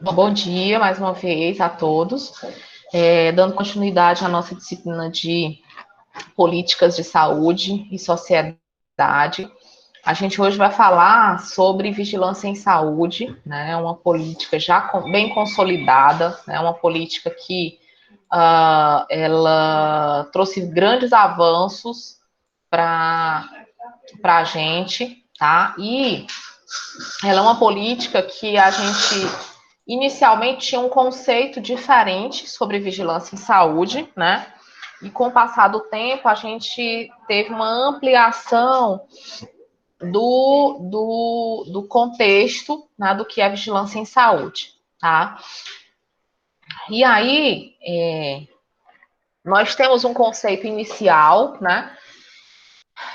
Bom dia mais uma vez a todos. Dando continuidade à nossa disciplina de políticas de saúde e sociedade. A gente hoje vai falar sobre vigilância em saúde, né? Uma política já bem consolidada, né? Uma política que ela trouxe grandes avanços para a gente, tá? E ela é uma política que a gente inicialmente tinha um conceito diferente sobre vigilância em saúde, né? E com o passar do tempo, a gente teve uma ampliação do contexto, né, do que é vigilância em saúde, tá? E aí, nós temos um conceito inicial, né,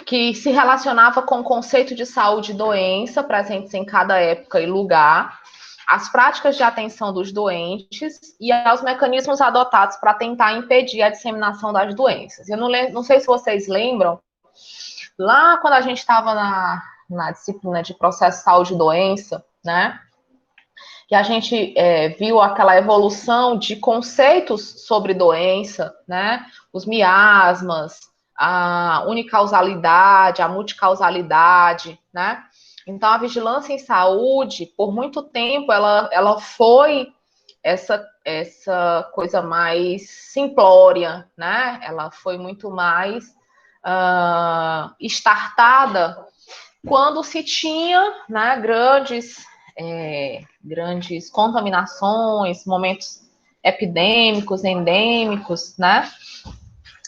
que se relacionava com o conceito de saúde e doença presentes em cada época e lugar, as práticas de atenção dos doentes e aos mecanismos adotados para tentar impedir a disseminação das doenças. Eu não sei se vocês lembram, lá quando a gente estava na disciplina de processo saúde e doença, né, que a gente viu aquela evolução de conceitos sobre doença, né, os miasmas, a unicausalidade, a multicausalidade, né? Então, a vigilância em saúde, por muito tempo, ela foi essa coisa mais simplória, né? Ela foi muito mais startada quando se tinha, né, grandes contaminações, momentos epidêmicos, endêmicos, né?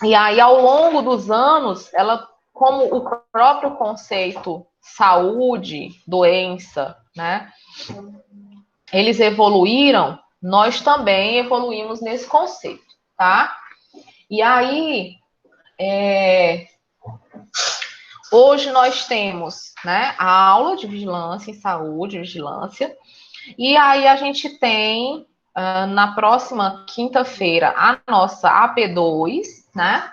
E aí, ao longo dos anos, ela, como o próprio conceito saúde, doença, né? Eles evoluíram, nós também evoluímos nesse conceito, tá? E aí, hoje nós temos, né, a aula de vigilância em saúde, vigilância, e aí a gente tem, na próxima quinta-feira, a nossa AP2, né?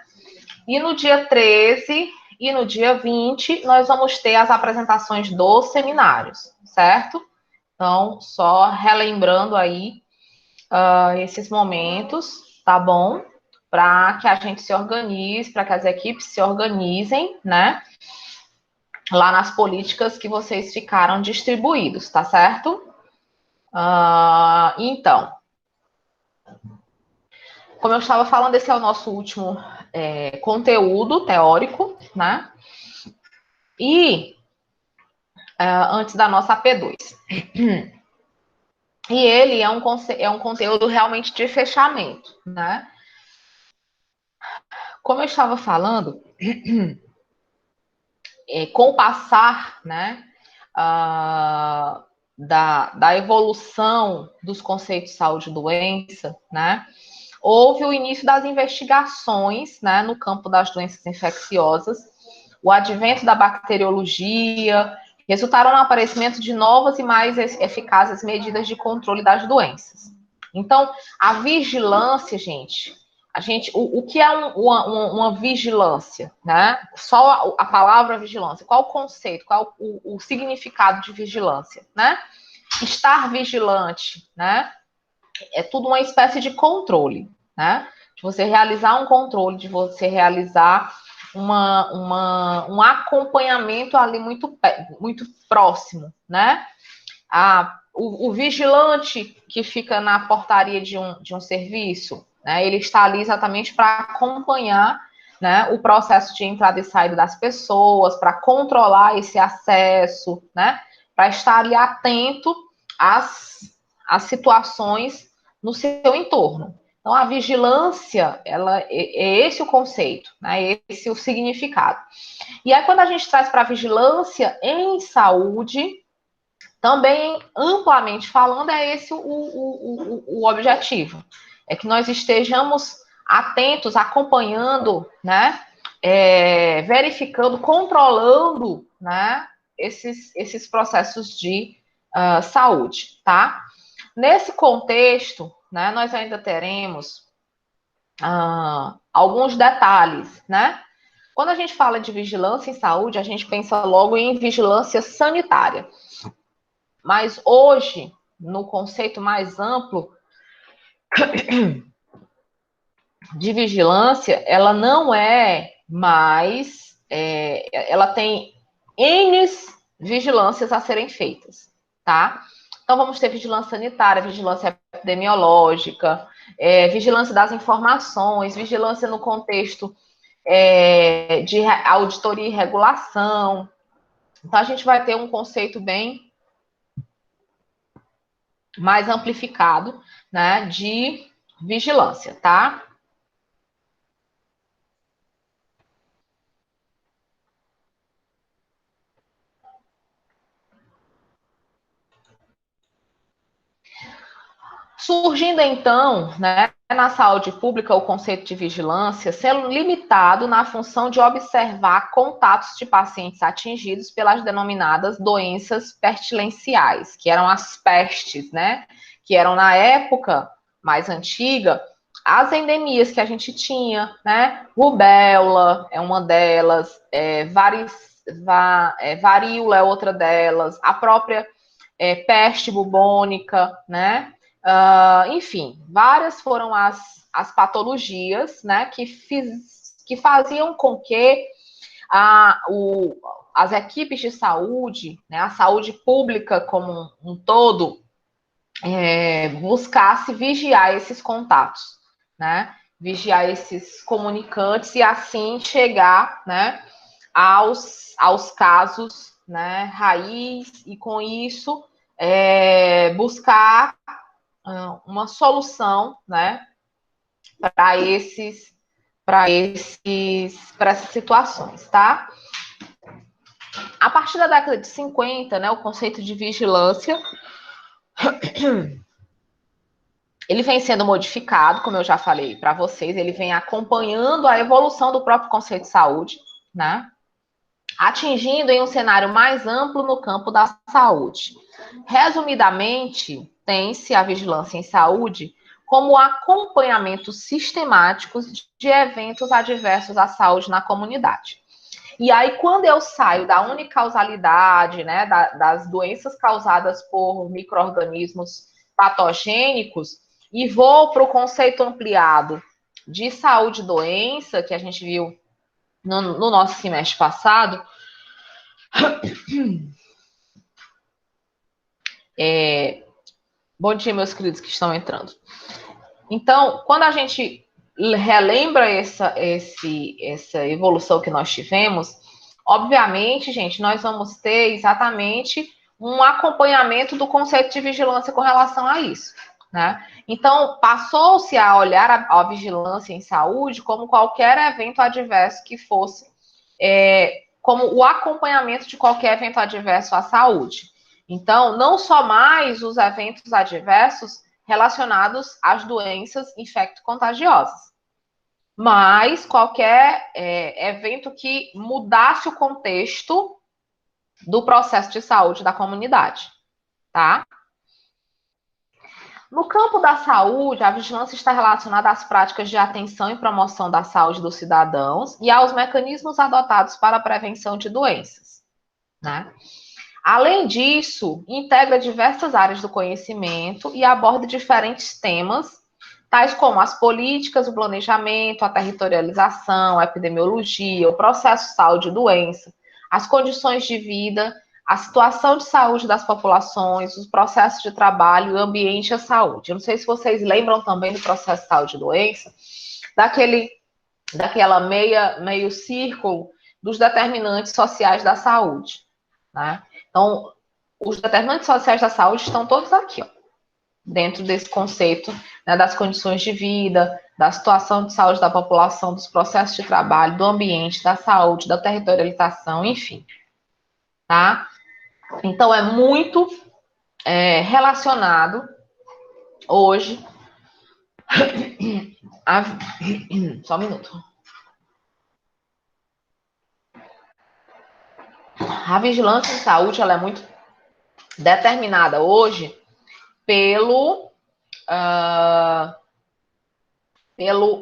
E no dia 13 e no dia 20, nós vamos ter as apresentações dos seminários, certo? Então, só relembrando aí esses momentos, tá bom? Para que a gente se organize, para que as equipes se organizem, né? Lá nas políticas que vocês ficaram distribuídos, tá certo? Então, como eu estava falando, esse é o nosso último conteúdo teórico, né? E antes da nossa AP2. E ele é um conteúdo realmente de fechamento, né? Como eu estava falando, com o passar, né, da evolução dos conceitos de saúde e doença, né, houve o início das investigações, né, no campo das doenças infecciosas, o advento da bacteriologia, resultaram no aparecimento de novas e mais eficazes medidas de controle das doenças. Então, a vigilância, gente, o que é uma vigilância, né? Só a palavra vigilância. Qual o conceito? Qual o significado de vigilância, né? Estar vigilante, né? É tudo uma espécie de controle, né? De você realizar um controle, de você realizar um acompanhamento ali muito próximo, né? O vigilante que fica na portaria de um serviço, né? Ele está ali exatamente para acompanhar, né, o processo de entrada e saída das pessoas, para controlar esse acesso, né? Para estar ali atento às situações no seu entorno. Então, a vigilância, é esse o conceito, né? Esse o significado. E aí, quando a gente traz para a vigilância em saúde, também, amplamente falando, é esse o objetivo. É que nós estejamos atentos, acompanhando, né? Verificando, controlando, né? Esses processos de saúde, tá? Nesse contexto, né, nós ainda teremos alguns detalhes, né? Quando a gente fala de vigilância em saúde, a gente pensa logo em vigilância sanitária. Mas hoje, no conceito mais amplo de vigilância, ela não é mais. Ela tem N vigilâncias a serem feitas, tá? Então, vamos ter vigilância sanitária, vigilância epidemiológica, vigilância das informações, vigilância no contexto de auditoria e regulação. Então, a gente vai ter um conceito bem mais amplificado, né, de vigilância, tá? Surgindo então, né, na saúde pública, o conceito de vigilância sendo limitado na função de observar contatos de pacientes atingidos pelas denominadas doenças pestilenciais, que eram as pestes, né, que eram na época mais antiga as endemias que a gente tinha, né, rubéola é uma delas, varíola é outra delas, a própria peste bubônica, né? Enfim, várias foram as patologias, né, que faziam com que as equipes de saúde, né, a saúde pública como um todo, buscasse vigiar esses contatos, né, vigiar esses comunicantes e assim chegar, né, aos casos, né, raiz e com isso buscar uma solução, né, para essas situações, tá? A partir da década de 50, né, o conceito de vigilância ele vem sendo modificado, como eu já falei para vocês, ele vem acompanhando a evolução do próprio conceito de saúde, né? Atingindo em um cenário mais amplo no campo da saúde. Resumidamente, tem-se a vigilância em saúde como acompanhamento sistemático de eventos adversos à saúde na comunidade. E aí, quando eu saio da unicausalidade, né, das doenças causadas por micro-organismos patogênicos, e vou para o conceito ampliado de saúde e doença, que a gente viu no nosso semestre passado, bom dia, meus queridos que estão entrando. Então, quando a gente relembra essa evolução que nós tivemos, obviamente, gente, nós vamos ter exatamente um acompanhamento do conceito de vigilância com relação a isso, né? Então, passou-se a olhar a vigilância em saúde como qualquer evento adverso que fosse, como o acompanhamento de qualquer evento adverso à saúde. Então, não só mais os eventos adversos relacionados às doenças infecto-contagiosas, mas qualquer evento que mudasse o contexto do processo de saúde da comunidade, tá? No campo da saúde, a vigilância está relacionada às práticas de atenção e promoção da saúde dos cidadãos e aos mecanismos adotados para a prevenção de doenças, né? Além disso, integra diversas áreas do conhecimento e aborda diferentes temas, tais como as políticas, o planejamento, a territorialização, a epidemiologia, o processo de saúde e doença, as condições de vida, a situação de saúde das populações, os processos de trabalho, o ambiente e a saúde. Eu não sei se vocês lembram também do processo de saúde e doença, daquela meio círculo dos determinantes sociais da saúde, né? Então, os determinantes sociais da saúde estão todos aqui, ó, dentro desse conceito, né, das condições de vida, da situação de saúde da população, dos processos de trabalho, do ambiente, da saúde, da territorialização, enfim, tá? Então, é muito relacionado hoje a... Só um minuto. A vigilância em saúde, ela é muito determinada hoje pelo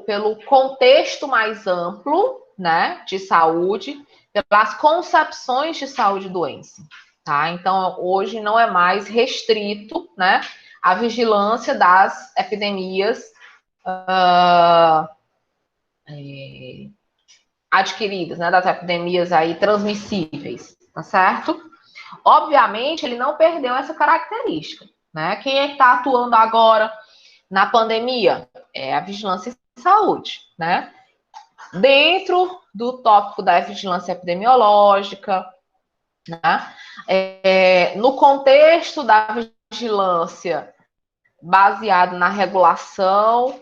pelo contexto mais amplo, né, de saúde, pelas concepções de saúde e doença, tá? Então, hoje não é mais restrito, né, a vigilância das epidemias adquiridas, né, das epidemias aí transmissíveis, tá certo? Obviamente, ele não perdeu essa característica, né? Quem é que está atuando agora na pandemia? É a vigilância em saúde, né? Dentro do tópico da vigilância epidemiológica, né? No contexto da vigilância baseado na regulação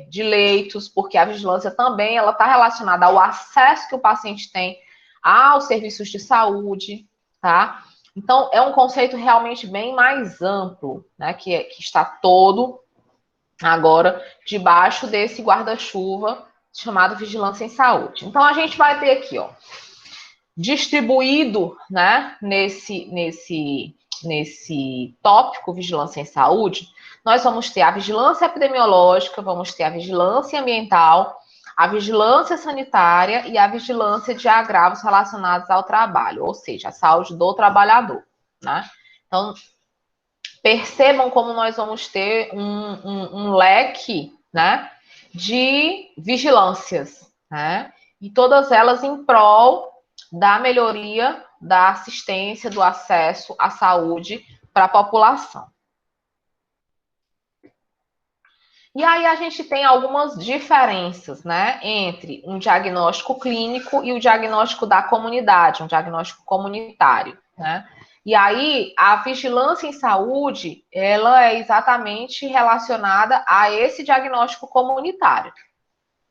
de leitos, porque a vigilância também ela está relacionada ao acesso que o paciente tem aos serviços de saúde, tá? Então, é um conceito realmente bem mais amplo, né? Que está todo agora debaixo desse guarda-chuva chamado vigilância em saúde. Então, a gente vai ter aqui, ó, distribuído, né, nesse tópico vigilância em saúde, nós vamos ter a vigilância epidemiológica, vamos ter a vigilância ambiental, a vigilância sanitária e a vigilância de agravos relacionados ao trabalho, ou seja, a saúde do trabalhador, né? Então, percebam como nós vamos ter um leque, né, de vigilâncias, né? E todas elas em prol da melhoria da assistência, do acesso à saúde para a população. E aí a gente tem algumas diferenças, né, entre um diagnóstico clínico e o diagnóstico da comunidade, um diagnóstico comunitário, né? E aí a vigilância em saúde, ela é exatamente relacionada a esse diagnóstico comunitário,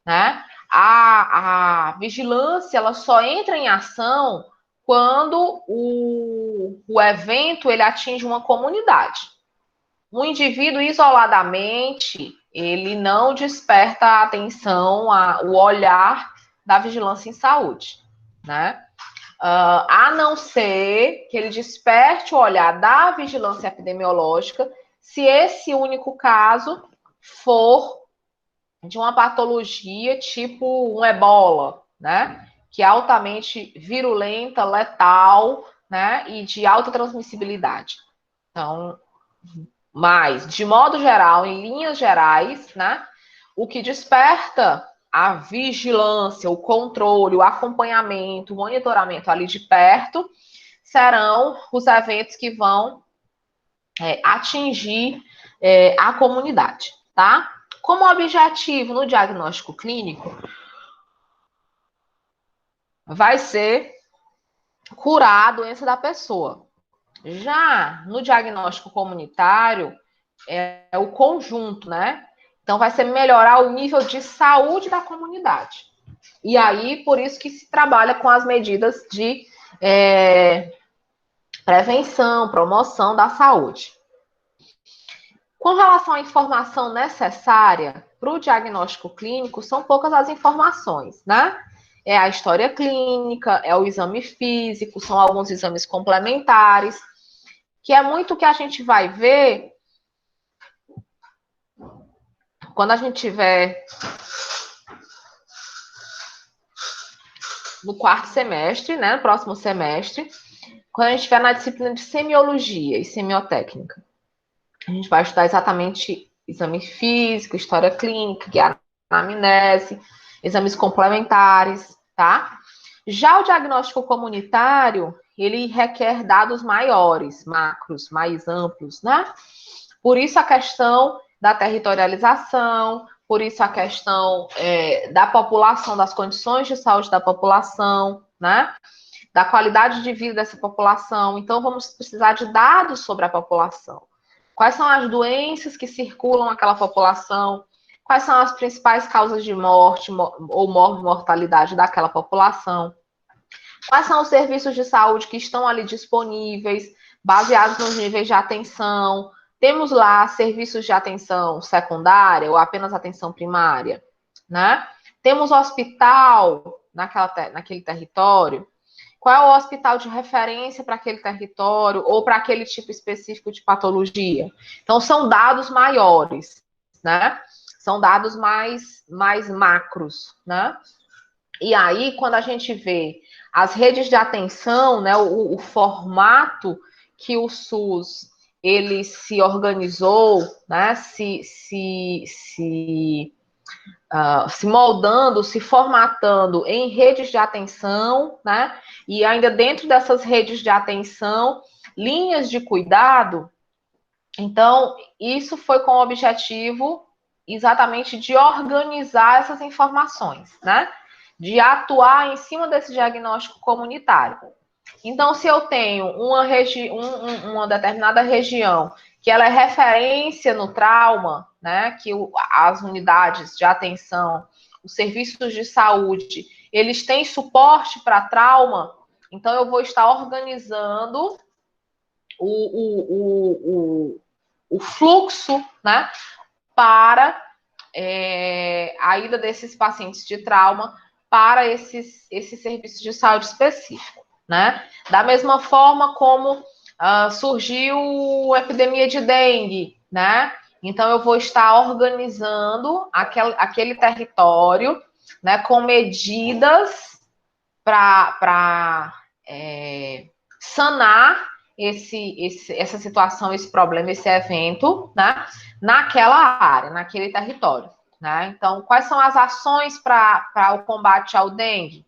né? A vigilância, ela só entra em ação quando o evento ele atinge uma comunidade. Um indivíduo isoladamente, ele não desperta a atenção, o olhar da vigilância em saúde, né? A não ser que ele desperte o olhar da vigilância epidemiológica, se esse único caso for de uma patologia tipo um ebola, né? Que é altamente virulenta, letal, né? E de alta transmissibilidade. Então, mas, de modo geral, em linhas gerais, né? O que desperta a vigilância, o controle, o acompanhamento, o monitoramento ali de perto, serão os eventos que vão atingir a comunidade, tá? Como objetivo no diagnóstico clínico, vai ser curar a doença da pessoa. Já no diagnóstico comunitário, é o conjunto, né? Então, vai ser melhorar o nível de saúde da comunidade. E aí, por isso que se trabalha com as medidas de prevenção, promoção da saúde. Com relação à informação necessária para o diagnóstico clínico, são poucas as informações, né? É a história clínica, é o exame físico, são alguns exames complementares, que é muito o que a gente vai ver quando a gente tiver no quarto semestre, né, no próximo semestre, quando a gente estiver na disciplina de semiologia e semiotécnica. A gente vai estudar exatamente exame físico, história clínica, anamnese, exames complementares, tá? Já o diagnóstico comunitário, ele requer dados maiores, macros, mais amplos, né? Por isso a questão da territorialização, por isso a questão da população, das condições de saúde da população, né? Da qualidade de vida dessa população. Então, vamos precisar de dados sobre a população. Quais são as doenças que circulam naquela população? Quais são as principais causas de morte ou mortalidade daquela população? Quais são os serviços de saúde que estão ali disponíveis, baseados nos níveis de atenção? Temos lá serviços de atenção secundária ou apenas atenção primária, né? Temos hospital naquele território. Qual é o hospital de referência para aquele território ou para aquele tipo específico de patologia? Então, são dados maiores, né? São dados mais macros, né? E aí, quando a gente vê as redes de atenção, né, o formato que o SUS ele se organizou, né, se moldando, se formatando em redes de atenção, né, e ainda dentro dessas redes de atenção, linhas de cuidado. Então, isso foi com o objetivo exatamente de organizar essas informações, né? De atuar em cima desse diagnóstico comunitário. Então, se eu tenho uma determinada região que ela é referência no trauma, né? Que as unidades de atenção, os serviços de saúde, eles têm suporte para trauma, então eu vou estar organizando o fluxo, né, para a ida desses pacientes de trauma para esses serviços de saúde específico, né? Da mesma forma como surgiu a epidemia de dengue, né? Então eu vou estar organizando aquele território, né, com medidas para sanar essa situação, esse problema, esse evento, né, naquela área, naquele território. Né? Então, quais são as ações para o combate ao dengue?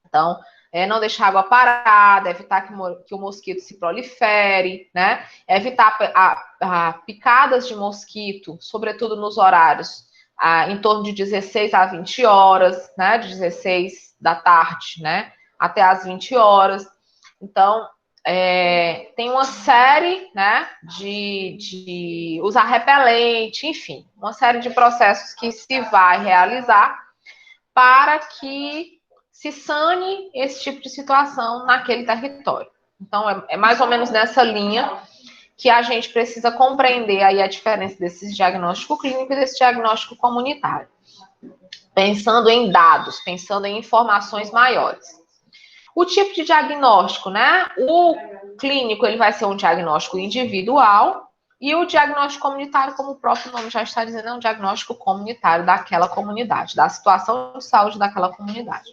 Então, não deixar água parada, evitar que o mosquito se prolifere, né? Evitar picadas de mosquito, sobretudo nos horários em torno de 16 a 20 horas, né? De 16 da tarde, né? Até as 20 horas. Então, tem uma série, né, de usar repelente, enfim, uma série de processos que se vai realizar para que se sane esse tipo de situação naquele território. Então, é mais ou menos nessa linha que a gente precisa compreender aí a diferença desse diagnóstico clínico e desse diagnóstico comunitário. Pensando em dados, pensando em informações maiores. O tipo de diagnóstico, né? O clínico, ele vai ser um diagnóstico individual e o diagnóstico comunitário, como o próprio nome já está dizendo, é um diagnóstico comunitário daquela comunidade, da situação de saúde daquela comunidade.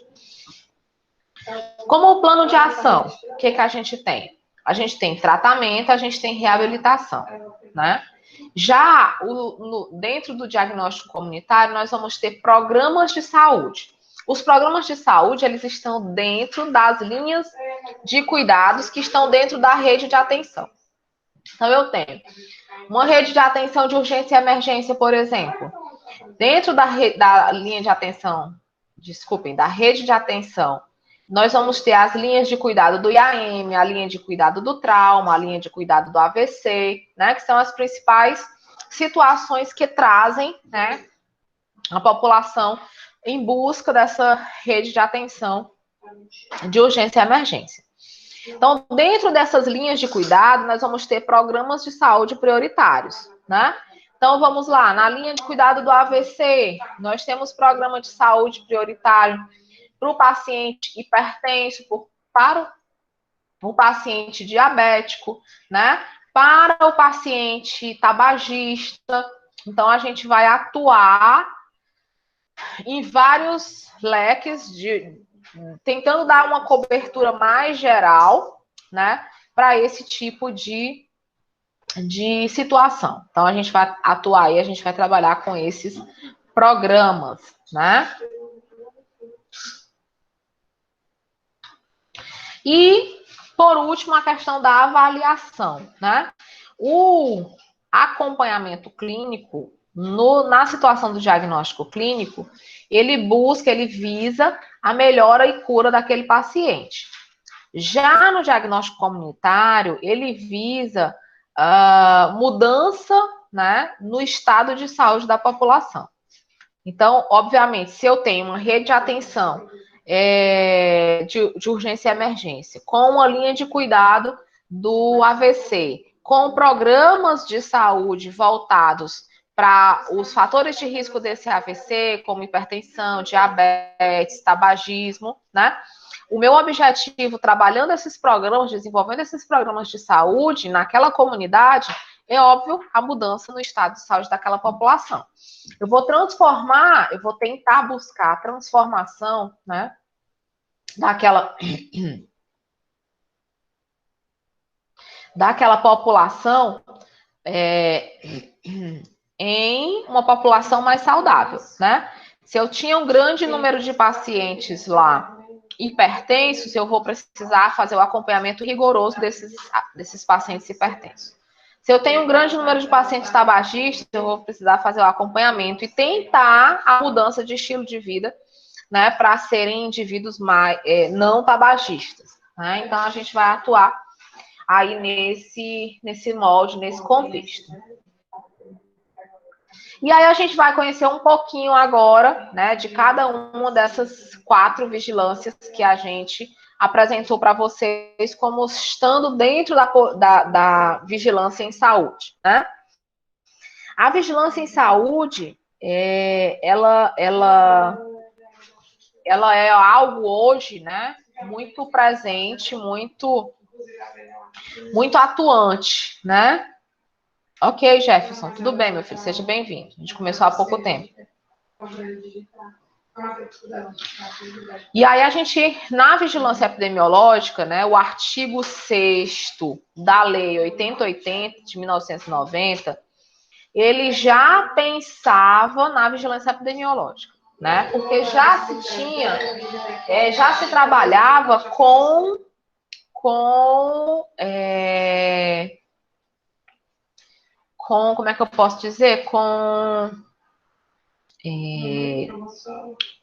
Como o plano de ação, o que a gente tem? A gente tem tratamento, a gente tem reabilitação, né? Já dentro do diagnóstico comunitário, nós vamos ter programas de saúde. Os programas de saúde, eles estão dentro das linhas de cuidados que estão dentro da rede de atenção. Então, eu tenho uma rede de atenção de urgência e emergência, por exemplo. Dentro da linha de atenção, da rede de atenção, nós vamos ter as linhas de cuidado do IAM, a linha de cuidado do trauma, a linha de cuidado do AVC, né, que são as principais situações que trazem, né, a população em busca dessa rede de atenção de urgência e emergência. Então, dentro dessas linhas de cuidado, nós vamos ter programas de saúde prioritários, né? Então, vamos lá, na linha de cuidado do AVC, nós temos programa de saúde prioritário para o paciente hipertenso, para o paciente diabético, né? Para o paciente tabagista. Então, a gente vai atuar em vários leques, tentando dar uma cobertura mais geral, né? Para esse tipo de situação. Então, a gente vai atuar e a gente vai trabalhar com esses programas, né? E, por último, a questão da avaliação, né? O acompanhamento clínico, na situação do diagnóstico clínico, ele visa a melhora e cura daquele paciente. Já no diagnóstico comunitário, ele visa mudança, né, no estado de saúde da população. Então, obviamente, se eu tenho uma rede de atenção de urgência e emergência, com uma linha de cuidado do AVC, com programas de saúde voltados para os fatores de risco desse AVC, como hipertensão, diabetes, tabagismo, né? O meu objetivo, trabalhando esses programas, desenvolvendo esses programas de saúde naquela comunidade, é óbvio, a mudança no estado de saúde daquela população. Eu vou tentar buscar a transformação, né, daquela população em uma população mais saudável, né? Se eu tinha um grande número de pacientes lá hipertensos, eu vou precisar fazer o acompanhamento rigoroso desses pacientes hipertensos. Se eu tenho um grande número de pacientes tabagistas, eu vou precisar fazer o acompanhamento e tentar a mudança de estilo de vida, né, para serem indivíduos mais não tabagistas, né? Então a gente vai atuar aí nesse molde, nesse contexto. E aí a gente vai conhecer um pouquinho agora, né, de cada uma dessas 4 vigilâncias que a gente apresentou para vocês como estando dentro da vigilância em saúde, né? A vigilância em saúde, ela é algo hoje, né, muito presente, muito atuante, né? Ok, Jefferson, tudo bem, meu filho, seja bem-vindo. A gente começou há pouco tempo. E aí a gente, na vigilância epidemiológica, né, o artigo 6º da Lei 8080 de 1990, ele já pensava na vigilância epidemiológica, né? Porque já se trabalhava com como é que eu posso dizer? Com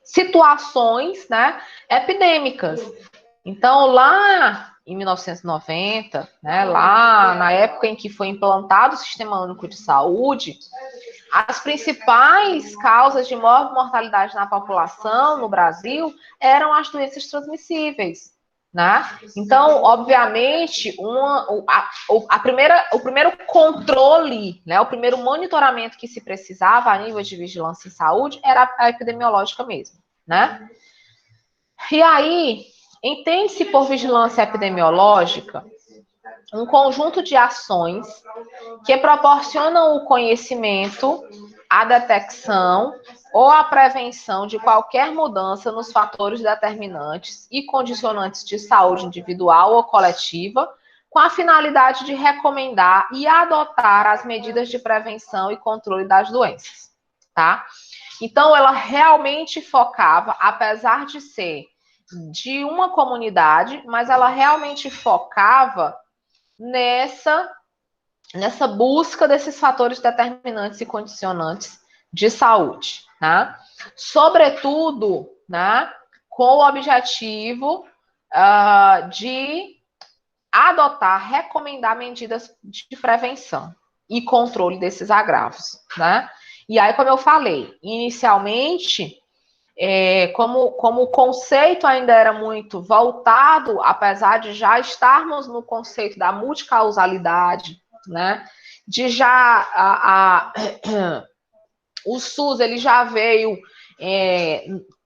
situações, né, epidêmicas. Então, lá em 1990, né, lá na época em que foi implantado o Sistema Único de Saúde, as principais causas de mortalidade na população, no Brasil, eram as doenças transmissíveis, né? Então, obviamente, o primeiro controle, né, o primeiro monitoramento que se precisava a nível de vigilância em saúde era a epidemiológica mesmo, né? E aí, entende-se por vigilância epidemiológica um conjunto de ações que proporcionam o conhecimento, a detecção ou a prevenção de qualquer mudança nos fatores determinantes e condicionantes de saúde individual ou coletiva, com a finalidade de recomendar e adotar as medidas de prevenção e controle das doenças, tá? Então, ela realmente focava, apesar de ser de uma comunidade, mas ela realmente focava nessa busca desses fatores determinantes e condicionantes de saúde, né? Sobretudo, né, com o objetivo de adotar, recomendar medidas de prevenção e controle desses agravos, né? E aí, como eu falei, inicialmente, como o conceito ainda era muito voltado, apesar de já estarmos no conceito da multicausalidade, né? De já o SUS ele já veio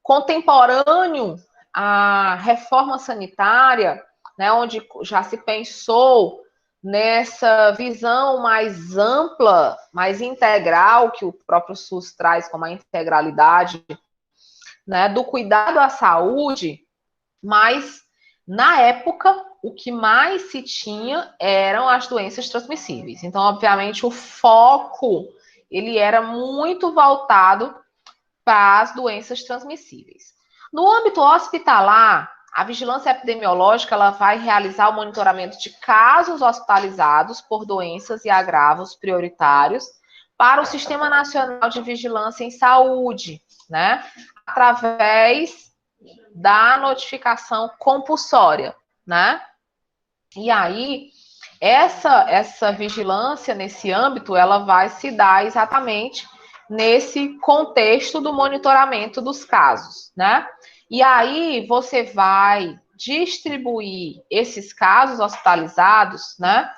contemporâneo à reforma sanitária, né? Onde já se pensou nessa visão mais ampla, mais integral que o próprio SUS traz como a integralidade, né, do cuidado à saúde, mas na época o que mais se tinha eram as doenças transmissíveis. Então, obviamente, o foco ele era muito voltado para as doenças transmissíveis. No âmbito hospitalar, a vigilância epidemiológica ela vai realizar o monitoramento de casos hospitalizados por doenças e agravos prioritários para o Sistema Nacional de Vigilância em Saúde, né? Através da notificação compulsória, né? E aí, essa vigilância nesse âmbito, ela vai se dar exatamente nesse contexto do monitoramento dos casos, né? E aí, você vai distribuir esses casos hospitalizados, né?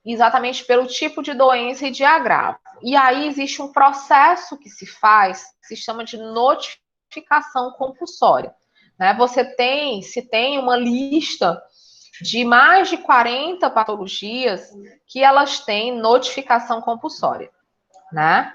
Exatamente pelo tipo de doença e de agravo. E aí, existe um processo que se faz, que se chama de notificação compulsória, né? Se tem uma lista de mais de 40 patologias que elas têm notificação compulsória, né?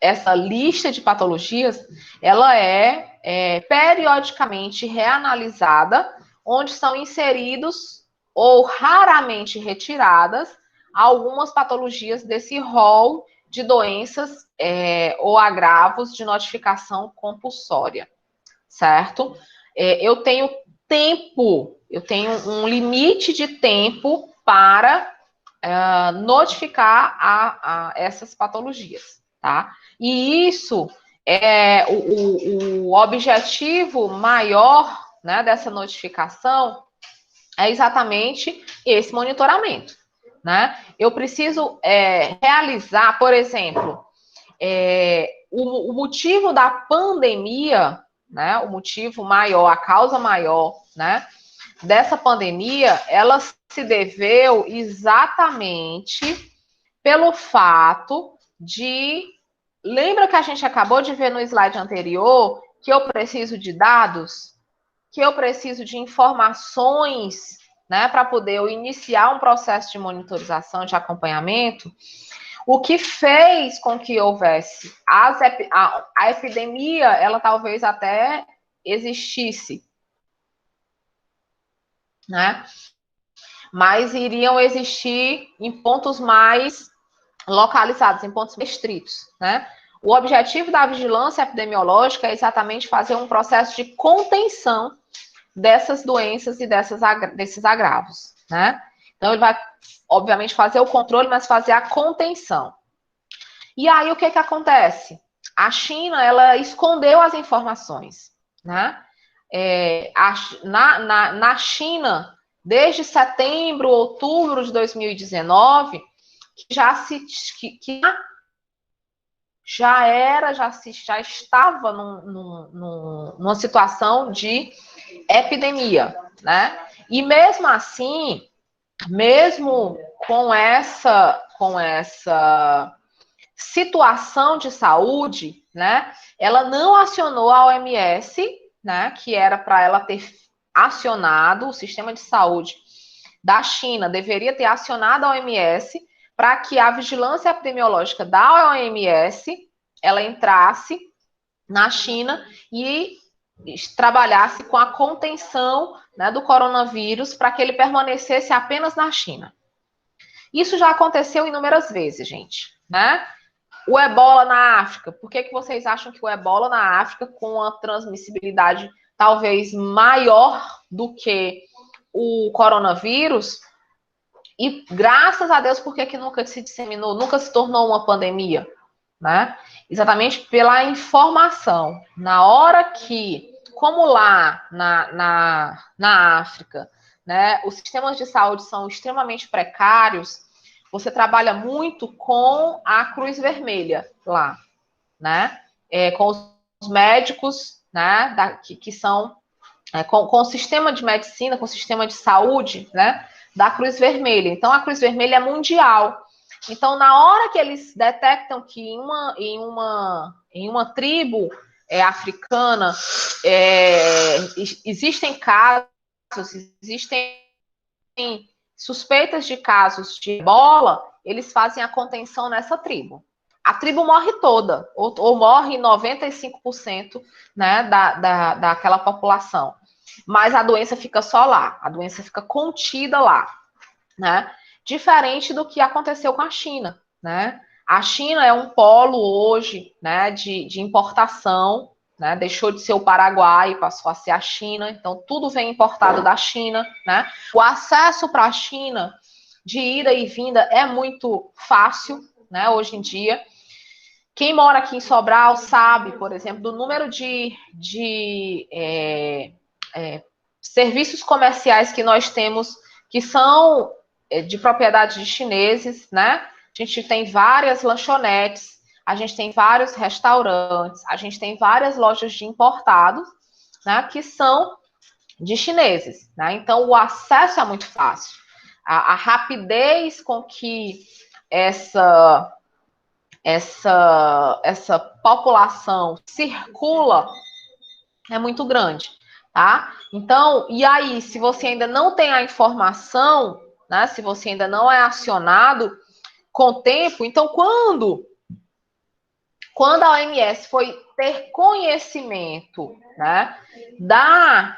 Essa lista de patologias, ela é periodicamente reanalisada, onde são inseridos ou raramente retiradas algumas patologias desse rol de doenças ou agravos de notificação compulsória, certo? Eu tenho tempo, eu tenho um limite de tempo para notificar essas patologias, tá? E isso o objetivo maior, né, dessa notificação é exatamente esse monitoramento, né? Eu preciso realizar, por exemplo, o motivo da pandemia, né? O motivo maior, a causa maior, né? Dessa pandemia, ela se deveu exatamente pelo fato de. Lembra que a gente acabou de ver no slide anterior que eu preciso de dados, que eu preciso de informações, né, para poder eu iniciar um processo de monitorização, de acompanhamento? O que fez com que houvesse a epidemia, ela talvez até existisse, né? Mas iriam existir em pontos mais localizados, em pontos restritos, né? O objetivo da vigilância epidemiológica é exatamente fazer um processo de contenção dessas doenças e desses agravos, né? Então, ele vai, obviamente, fazer o controle, mas fazer a contenção. E aí, o que acontece? A China, escondeu as informações, né? Na China, desde setembro, outubro de 2019, já estava numa situação de epidemia, né? E mesmo assim, mesmo com essa situação de saúde, né? Ela não acionou a OMS, né? Que era para ela ter acionado o sistema de saúde da China, deveria ter acionado a OMS para que a vigilância epidemiológica da OMS ela entrasse na China e trabalhasse com a contenção, né, do coronavírus para que ele permanecesse apenas na China. Isso já aconteceu inúmeras vezes, gente, né? O ebola na África. Por que vocês acham que o ebola na África, com a transmissibilidade talvez maior do que o coronavírus, e graças a Deus, por que nunca se disseminou, nunca se tornou uma pandemia, né? Exatamente pela informação. Na hora que, como lá na África, né, os sistemas de saúde são extremamente precários, você trabalha muito com a Cruz Vermelha lá, né? Com os médicos, né, que são com o sistema de medicina, com o sistema de saúde, né, da Cruz Vermelha. Então, a Cruz Vermelha é mundial. Então, na hora que eles detectam que em uma tribo africana existem casos, existem suspeitas de casos de ebola, eles fazem a contenção nessa tribo. A tribo morre toda, ou morre 95%, né, daquela população. Mas a doença fica só lá, a doença fica contida lá, né? Diferente do que aconteceu com a China, né? A China é um polo hoje, né, de importação, né? Deixou de ser o Paraguai, passou a ser a China, então tudo vem importado da China, né? O acesso para a China de ida e vinda é muito fácil, né, hoje em dia. Quem mora aqui em Sobral sabe, por exemplo, do número de serviços comerciais que nós temos que são de propriedade de chineses, né? A gente tem várias lanchonetes, a gente tem vários restaurantes, a gente tem várias lojas de importados, né, que são de chineses, né? Então o acesso é muito fácil. A rapidez com que essa população circula é muito grande, tá? Então, e aí, se você ainda não tem a informação, né? Se você ainda não é acionado com o tempo, então quando a OMS foi ter conhecimento, né, da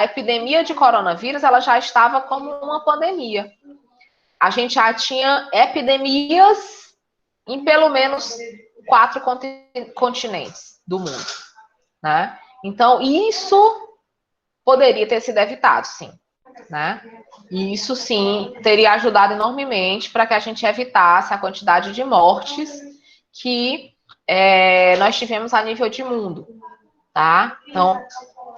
epidemia de coronavírus, ela já estava como uma pandemia. A gente já tinha epidemias em pelo menos 4 continentes do mundo, né? Então, isso poderia ter sido evitado, sim, né? E isso, sim, teria ajudado enormemente para que a gente evitasse a quantidade de mortes que nós tivemos a nível de mundo, tá? Então,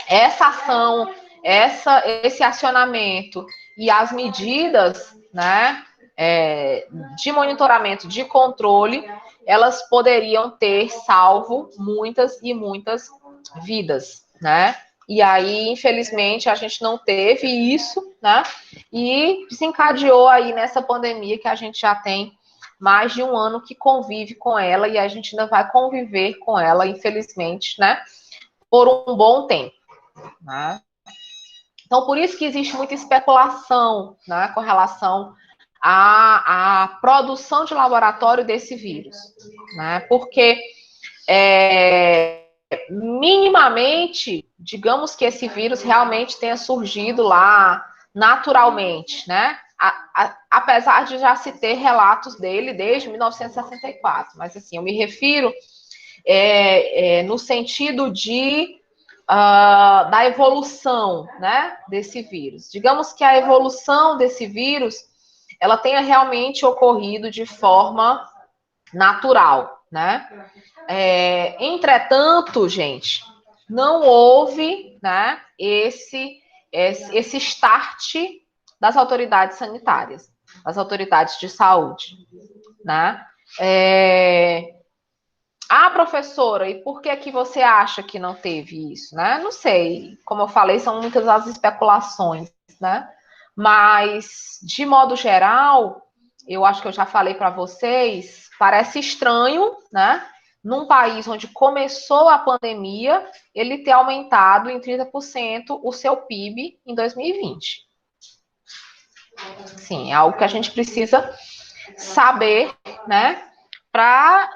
essa ação, esse acionamento e as medidas, né, de monitoramento, de controle, elas poderiam ter salvo muitas e muitas vidas, né? E aí, infelizmente, a gente não teve isso, né? E desencadeou aí nessa pandemia que a gente já tem mais de um ano que convive com ela e a gente ainda vai conviver com ela, infelizmente, né? Por um bom tempo, né? Então, por isso que existe muita especulação, né, com relação à produção de laboratório desse vírus, né? Porque minimamente, digamos que esse vírus realmente tenha surgido lá naturalmente, né? Apesar de já se ter relatos dele desde 1964, mas assim, eu me refiro no sentido da evolução, né, desse vírus. Digamos que a evolução desse vírus, ela tenha realmente ocorrido de forma natural, né? Entretanto, gente, não houve, né, esse start das autoridades sanitárias, das autoridades de saúde, né? Professora, e por que que você acha que não teve isso, né? Não sei. Como eu falei, são muitas as especulações, né? Mas, de modo geral, eu acho que eu já falei para vocês, parece estranho, né? Num país onde começou a pandemia, ele ter aumentado em 30% o seu PIB em 2020. Sim, é algo que a gente precisa saber, né? Para,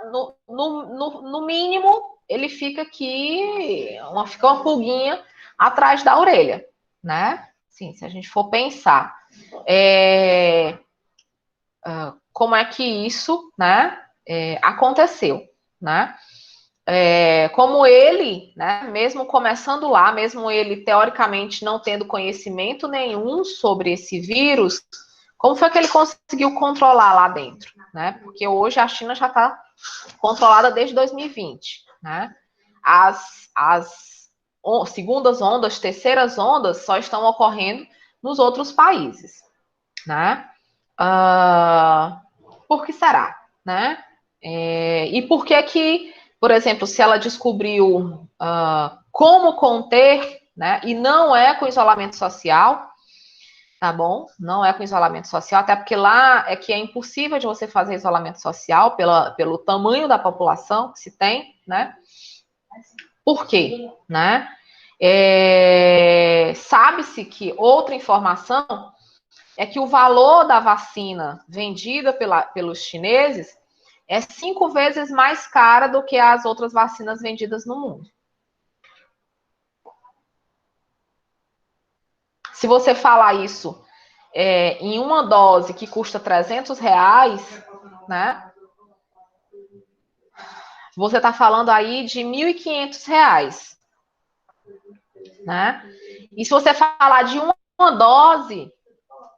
no mínimo, ele fica aqui, fica uma pulguinha atrás da orelha, né? Sim, se a gente for pensar como é que isso, né, aconteceu, né? Como ele, né, mesmo começando lá, mesmo ele teoricamente não tendo conhecimento nenhum sobre esse vírus, como foi que ele conseguiu controlar lá dentro, né? Porque hoje a China já está controlada desde 2020, né? As segundas ondas, terceiras ondas só estão ocorrendo nos outros países, né? Por que será, né? E por que, por exemplo, se ela descobriu como conter, né? E não é com isolamento social, tá bom? Não é com isolamento social, até porque lá é que é impossível de você fazer isolamento social pelo tamanho da população que se tem, né? Por quê? Né? Sabe-se que outra informação é que o valor da vacina vendida pelos chineses é 5 vezes mais cara do que as outras vacinas vendidas no mundo. Se você falar isso em uma dose que custa R$300, né? Você está falando aí de R$1.500, né? E se você falar de uma dose,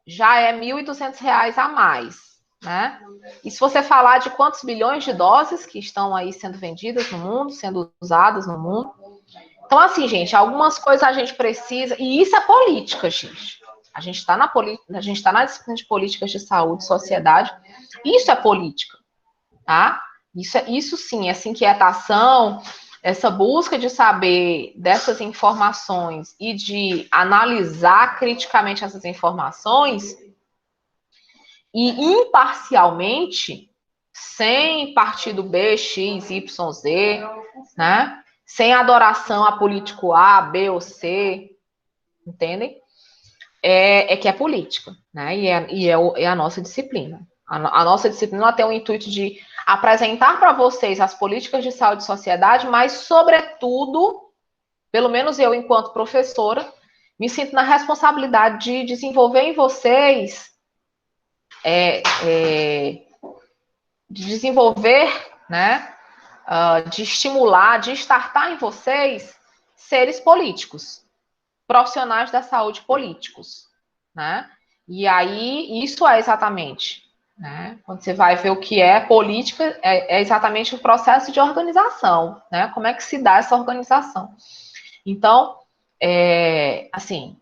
já é R$1.200 a mais, né? E se você falar de quantos bilhões de doses que estão aí sendo vendidas no mundo, sendo usadas no mundo. Então, assim, gente, algumas coisas a gente precisa, e isso é política, gente. A gente está na disciplina de políticas de saúde, sociedade. Isso é política, tá? Isso sim, essa inquietação, essa busca de saber dessas informações e de analisar criticamente essas informações e imparcialmente, sem partido B, X, Y, Z, né? sem adoração a político A, B ou C, entendem? Que é política, né? É a nossa disciplina. A nossa disciplina ela tem o intuito de apresentar para vocês as políticas de saúde e sociedade, mas, sobretudo, pelo menos eu, enquanto professora, me sinto na responsabilidade de desenvolver em vocês, de desenvolver, né? De estimular, de estartar em vocês seres políticos, profissionais da saúde políticos, né? E aí, isso é exatamente, né? Quando você vai ver o que é política, é exatamente o processo de organização, né? Como é que se dá essa organização? Então, assim,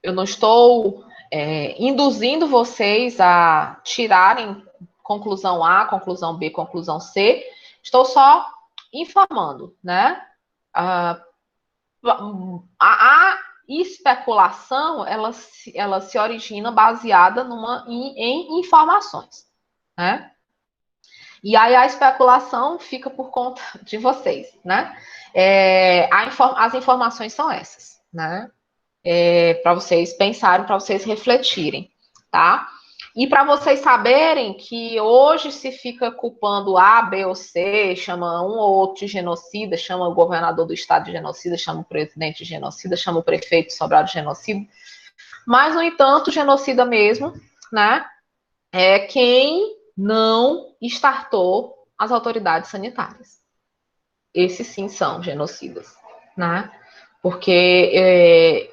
eu não estou induzindo vocês a tirarem conclusão A, conclusão B, conclusão C, estou só informando, né? A especulação, ela se origina baseada em informações, né? E aí a especulação fica por conta de vocês, né? As informações são essas, né? Para vocês pensarem, para vocês refletirem, tá? E para vocês saberem que hoje se fica culpando A, B ou C, chama um ou outro de genocida, chama o governador do estado de genocida, chama o presidente de genocida, chama o prefeito de Sobral de genocida. Mas, no entanto, genocida mesmo, né? É quem não startou as autoridades sanitárias. Esses sim são genocidas, né? Porque,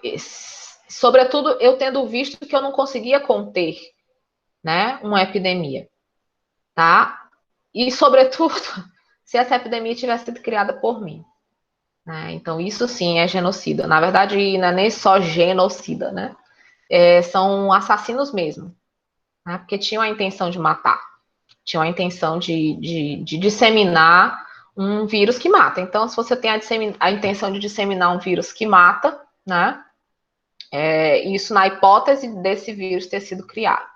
sobretudo, eu tendo visto que eu não conseguia conter, né, uma epidemia, tá? E, sobretudo, se essa epidemia tivesse sido criada por mim, né? Então, isso sim é genocida. Na verdade, não é nem só genocida, né? São assassinos mesmo, né? Porque tinham a intenção de matar, tinham a intenção de disseminar um vírus que mata. Então, se você tem a intenção de disseminar um vírus que mata, né? Isso na hipótese desse vírus ter sido criado.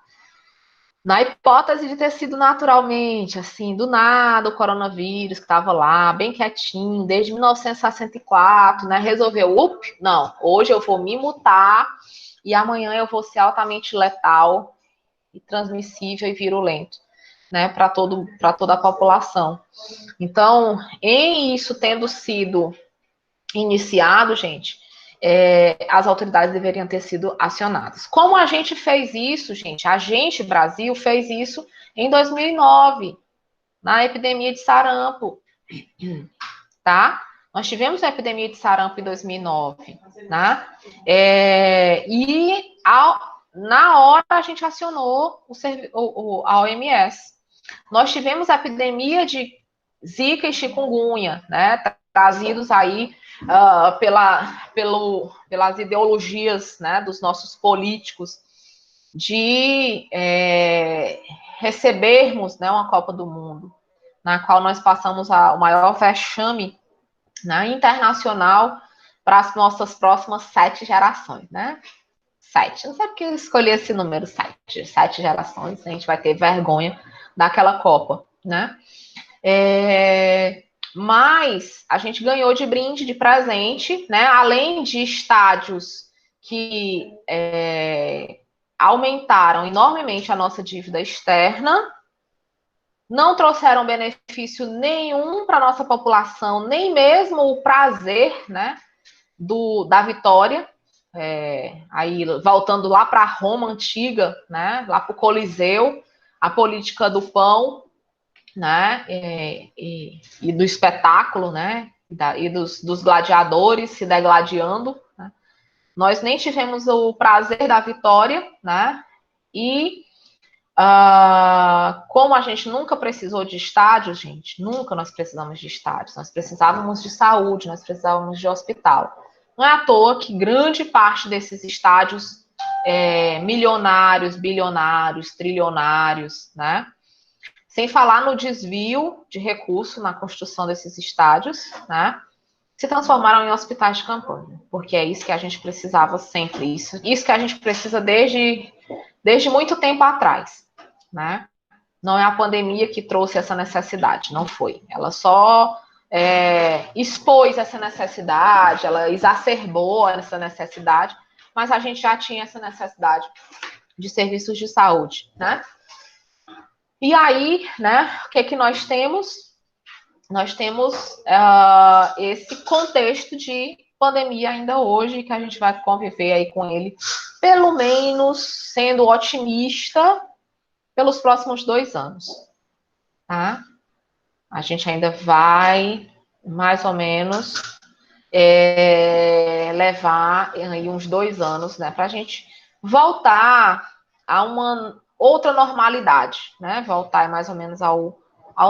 Na hipótese de ter sido naturalmente, assim, do nada, o coronavírus que estava lá, bem quietinho, desde 1964, né? Resolveu, não, hoje eu vou me mutar e amanhã eu vou ser altamente letal e transmissível e virulento, né? Para toda a população. Então, em isso tendo sido iniciado, gente, as autoridades deveriam ter sido acionadas. Como a gente fez isso, gente? A gente, Brasil, fez isso em 2009, na epidemia de sarampo, tá? Nós tivemos a epidemia de sarampo em 2009, né? Na hora a gente acionou a OMS. Nós tivemos a epidemia de Zika e chikungunya, né? Trazidos aí pelas ideologias, né, dos nossos políticos de recebermos, né, uma Copa do Mundo, na qual nós passamos o maior vexame, né, internacional para as nossas próximas 7 gerações, né? 7, não sei porque eu escolhi esse número 7, 7 gerações, a gente vai ter vergonha daquela Copa, né? Mas a gente ganhou de brinde, de presente, né? Além de estádios que aumentaram enormemente a nossa dívida externa, não trouxeram benefício nenhum para a nossa população, nem mesmo o prazer, né, da vitória. Aí voltando lá para Roma antiga, né, lá para o Coliseu, a política do pão, né, e do espetáculo, né, e dos gladiadores se degladiando, né? Nós nem tivemos o prazer da vitória, né, e como a gente nunca precisou de estádios, gente, nunca nós precisamos de estádios, nós precisávamos de saúde, nós precisávamos de hospital. Não é à toa que grande parte desses estádios milionários, bilionários, trilionários, né, sem falar no desvio de recurso na construção desses estádios, né, se transformaram em hospitais de campanha, porque é isso que a gente precisava sempre, isso que a gente precisa desde muito tempo atrás, né? Não é a pandemia que trouxe essa necessidade, não foi. Ela só expôs essa necessidade, ela exacerbou essa necessidade, mas a gente já tinha essa necessidade de serviços de saúde, né? E aí, né, o que que nós temos? Nós temos esse contexto de pandemia ainda hoje, que a gente vai conviver aí com ele, pelo menos sendo otimista, pelos próximos 2 anos, tá? A gente ainda vai, mais ou menos, levar aí uns 2 anos, né, para a gente voltar a uma outra normalidade, né? Voltar mais ou menos ao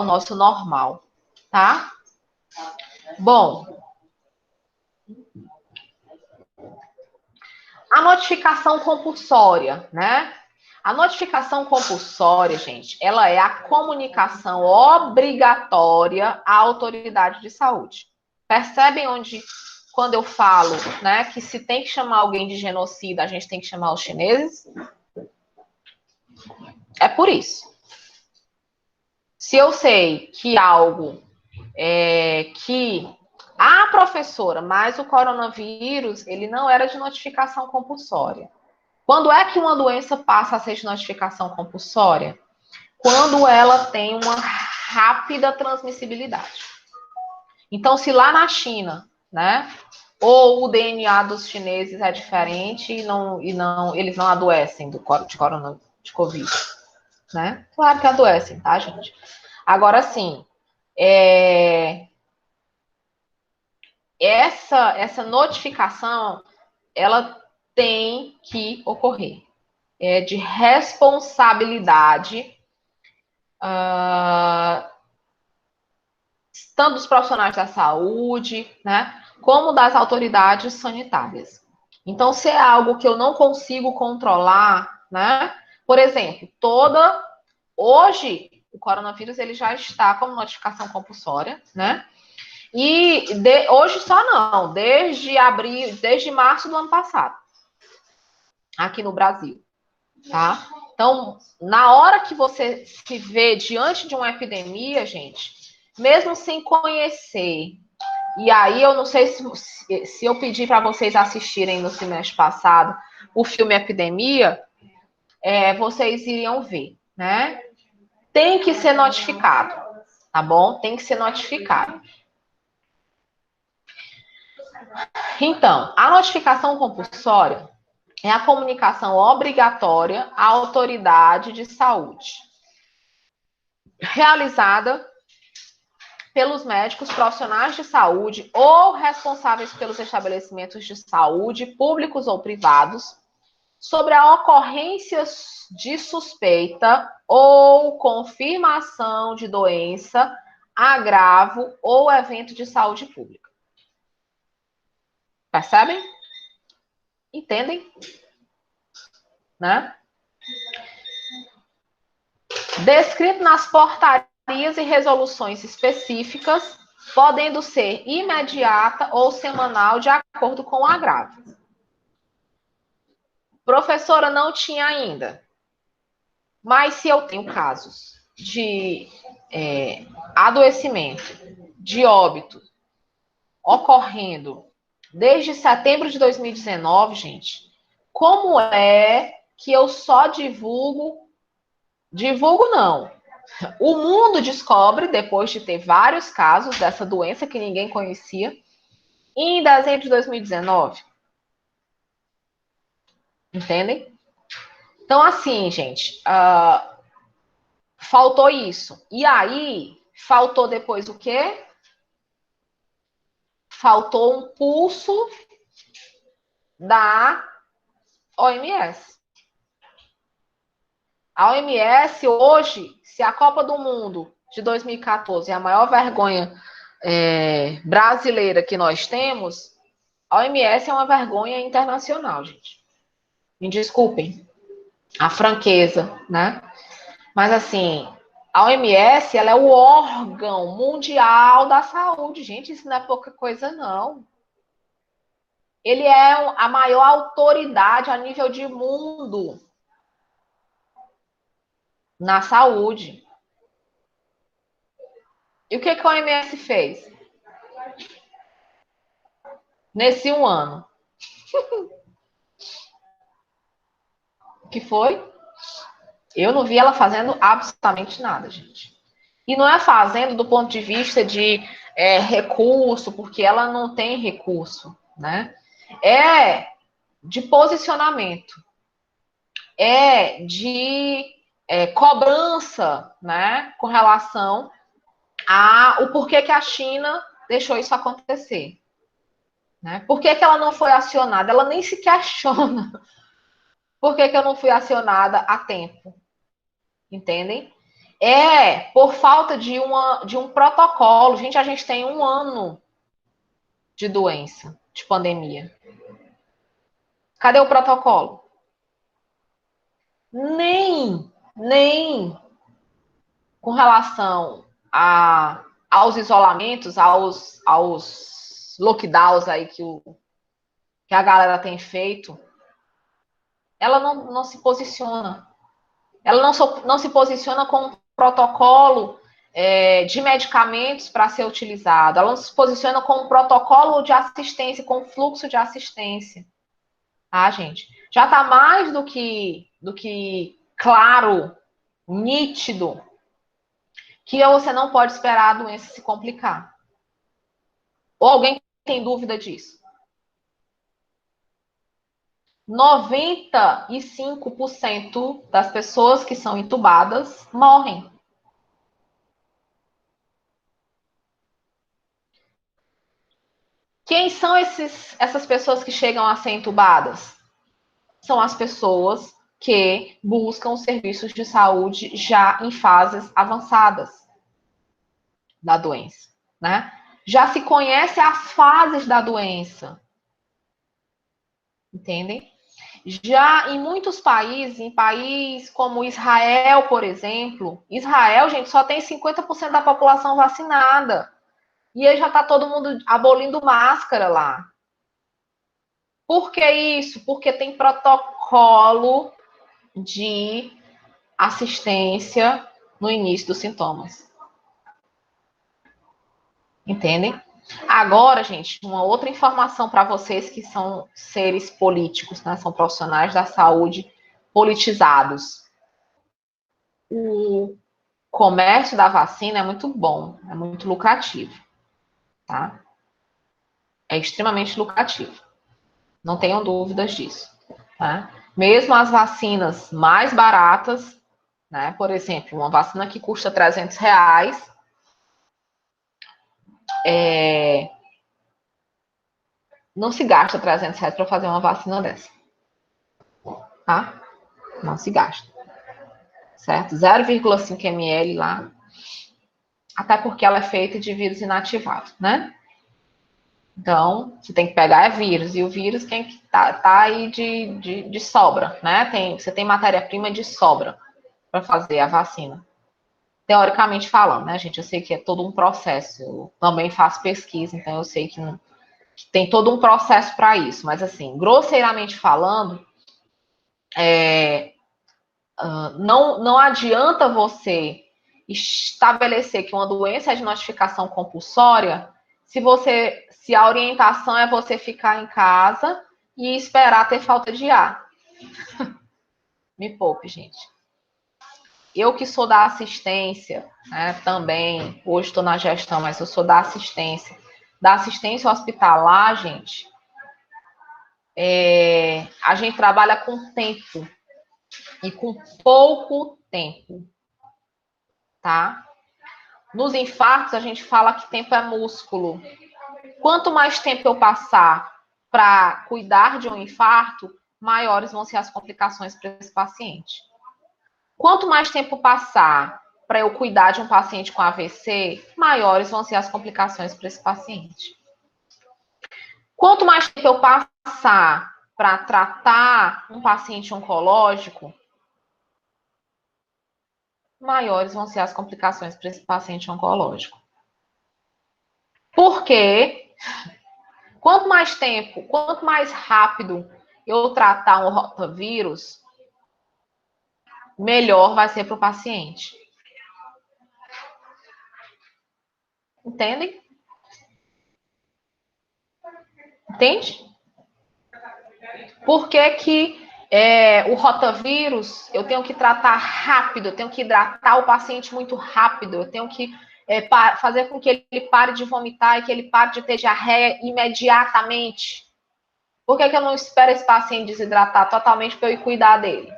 nosso normal, tá? Bom, a notificação compulsória, né? A notificação compulsória, gente, ela é a comunicação obrigatória à autoridade de saúde. Percebem onde, quando eu falo, né, que se tem que chamar alguém de genocida, a gente tem que chamar os chineses? É por isso. Se eu sei que algo que professora, mas o coronavírus, ele não era de notificação compulsória. Quando é que uma doença passa a ser de notificação compulsória? Quando ela tem uma rápida transmissibilidade. Então, se lá na China, né, ou o DNA dos chineses é diferente eles não adoecem de Covid, né? Claro que adoecem, tá, gente? Agora, sim, essa notificação, ela tem que ocorrer. É de responsabilidade, tanto dos profissionais da saúde, né, como das autoridades sanitárias. Então, se é algo que eu não consigo controlar, né, por exemplo, hoje, o coronavírus ele já está como notificação compulsória, né, e hoje só não, desde março do ano passado, aqui no Brasil, tá? Então, na hora que você se vê diante de uma epidemia, gente, mesmo sem conhecer, e aí eu não sei se eu pedir para vocês assistirem no semestre passado o filme Epidemia, vocês iriam ver, né? Tem que ser notificado, tá bom? Tem que ser notificado. Então, a notificação compulsória é a comunicação obrigatória à autoridade de saúde, realizada pelos médicos, profissionais de saúde ou responsáveis pelos estabelecimentos de saúde, públicos ou privados, sobre a ocorrência de suspeita ou confirmação de doença, agravo ou evento de saúde pública. Percebem? Entendem? Né? Descrito nas portarias e resoluções específicas, podendo ser imediata ou semanal, de acordo com o agravo. Professora, não tinha ainda. Mas se eu tenho casos de adoecimento, de óbito, ocorrendo desde setembro de 2019, gente, como é que eu só divulgo não. O mundo descobre, depois de ter vários casos dessa doença que ninguém conhecia, em dezembro de 2019. Entendem? Então, assim, gente, faltou isso. E aí, faltou depois o quê? Faltou um pulso da OMS. A OMS hoje, se a Copa do Mundo de 2014 é a maior vergonha brasileira que nós temos, a OMS é uma vergonha internacional, gente. Me desculpem a franqueza, né? Mas assim, a OMS, ela é o órgão mundial da saúde, gente, isso não é pouca coisa, não. Ele é a maior autoridade a nível de mundo na saúde. E o que a OMS fez? nesse um ano. O que foi? Eu não vi ela fazendo absolutamente nada, gente. E não é fazendo do ponto de vista de recurso, porque ela não tem recurso, né? É de posicionamento, de cobrança, né, com relação o porquê que a China deixou isso acontecer. Né? Por que, que ela não foi acionada? Ela nem se questiona por que, que eu não fui acionada a tempo. Entendem? Por falta de um protocolo. Gente, a gente tem um ano de doença, de pandemia. Cadê o protocolo? Nem com relação aos isolamentos, aos lockdowns aí que a galera tem feito, ela não se posiciona. Ela não se posiciona com um protocolo de medicamentos para ser utilizado. Ela não se posiciona com um protocolo de assistência, com um fluxo de assistência. Ah, gente, já está mais do que claro, nítido, que você não pode esperar a doença se complicar. Ou alguém tem dúvida disso? 95% das pessoas que são entubadas morrem. Quem são essas pessoas que chegam a ser entubadas? São as pessoas que buscam serviços de saúde já em fases avançadas da doença, né? Já se conhece as fases da doença, entendem? Já em muitos países, em países como Israel, por exemplo, Israel, gente, só tem 50% da população vacinada. E aí já está todo mundo abolindo máscara lá. Por que isso? Porque tem protocolo de assistência no início dos sintomas. Entendem? Agora, gente, uma outra informação para vocês que são seres políticos, né? São profissionais da saúde politizados. O comércio da vacina é muito bom, é muito lucrativo, tá? É extremamente lucrativo. Não tenham dúvidas disso. Tá? Mesmo as vacinas mais baratas, né? Por exemplo, uma vacina que custa R$300, não se gasta R$300 para fazer uma vacina dessa. Tá? Não se gasta. Certo? 0,5 ml lá. Até porque ela é feita de vírus inativado, né? Então, você tem que pegar vírus. E o vírus quem tá aí de sobra, né? Você tem matéria-prima de sobra para fazer a vacina. Teoricamente falando, né, gente? Eu sei que é todo um processo. Eu também faço pesquisa, então eu sei que tem todo um processo para isso. Mas, assim, grosseiramente falando, não adianta você estabelecer que uma doença é de notificação compulsória se a orientação é você ficar em casa e esperar ter falta de ar. Me poupe, gente. Eu que sou da assistência, né, também, hoje estou na gestão, mas eu sou da assistência. Da assistência hospitalar, gente, a gente trabalha com tempo e com pouco tempo, tá? Nos infartos, a gente fala que tempo é músculo. Quanto mais tempo eu passar para cuidar de um infarto, maiores vão ser as complicações para esse paciente. Quanto mais tempo passar para eu cuidar de um paciente com AVC, maiores vão ser as complicações para esse paciente. Quanto mais tempo eu passar para tratar um paciente oncológico, maiores vão ser as complicações para esse paciente oncológico. Porque quanto mais tempo, quanto mais rápido eu tratar um rotavírus, melhor vai ser para o paciente. Entendem? Entende? Por que que o rotavírus, eu tenho que tratar rápido, eu tenho que hidratar o paciente muito rápido, eu tenho que fazer com que ele pare de vomitar e que ele pare de ter diarreia imediatamente? Por que que eu não espero esse paciente desidratar totalmente para eu ir cuidar dele?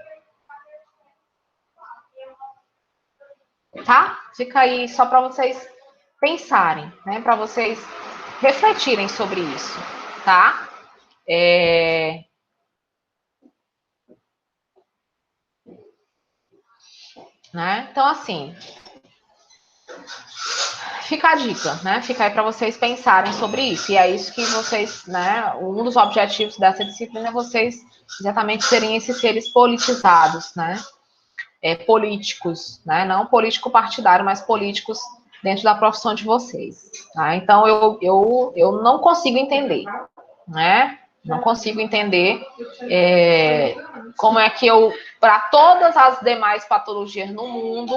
Tá? Fica aí só para vocês pensarem, né? Para vocês refletirem sobre isso, tá? Né? Então, assim, fica a dica, né? Fica aí para vocês pensarem sobre isso. E é isso que vocês, né? Um dos objetivos dessa disciplina é vocês exatamente serem esses seres politizados, né? Políticos, né? Não político partidário, mas políticos dentro da profissão de vocês. Tá? Então, eu não consigo entender, né? Não consigo entender como é que para todas as demais patologias no mundo,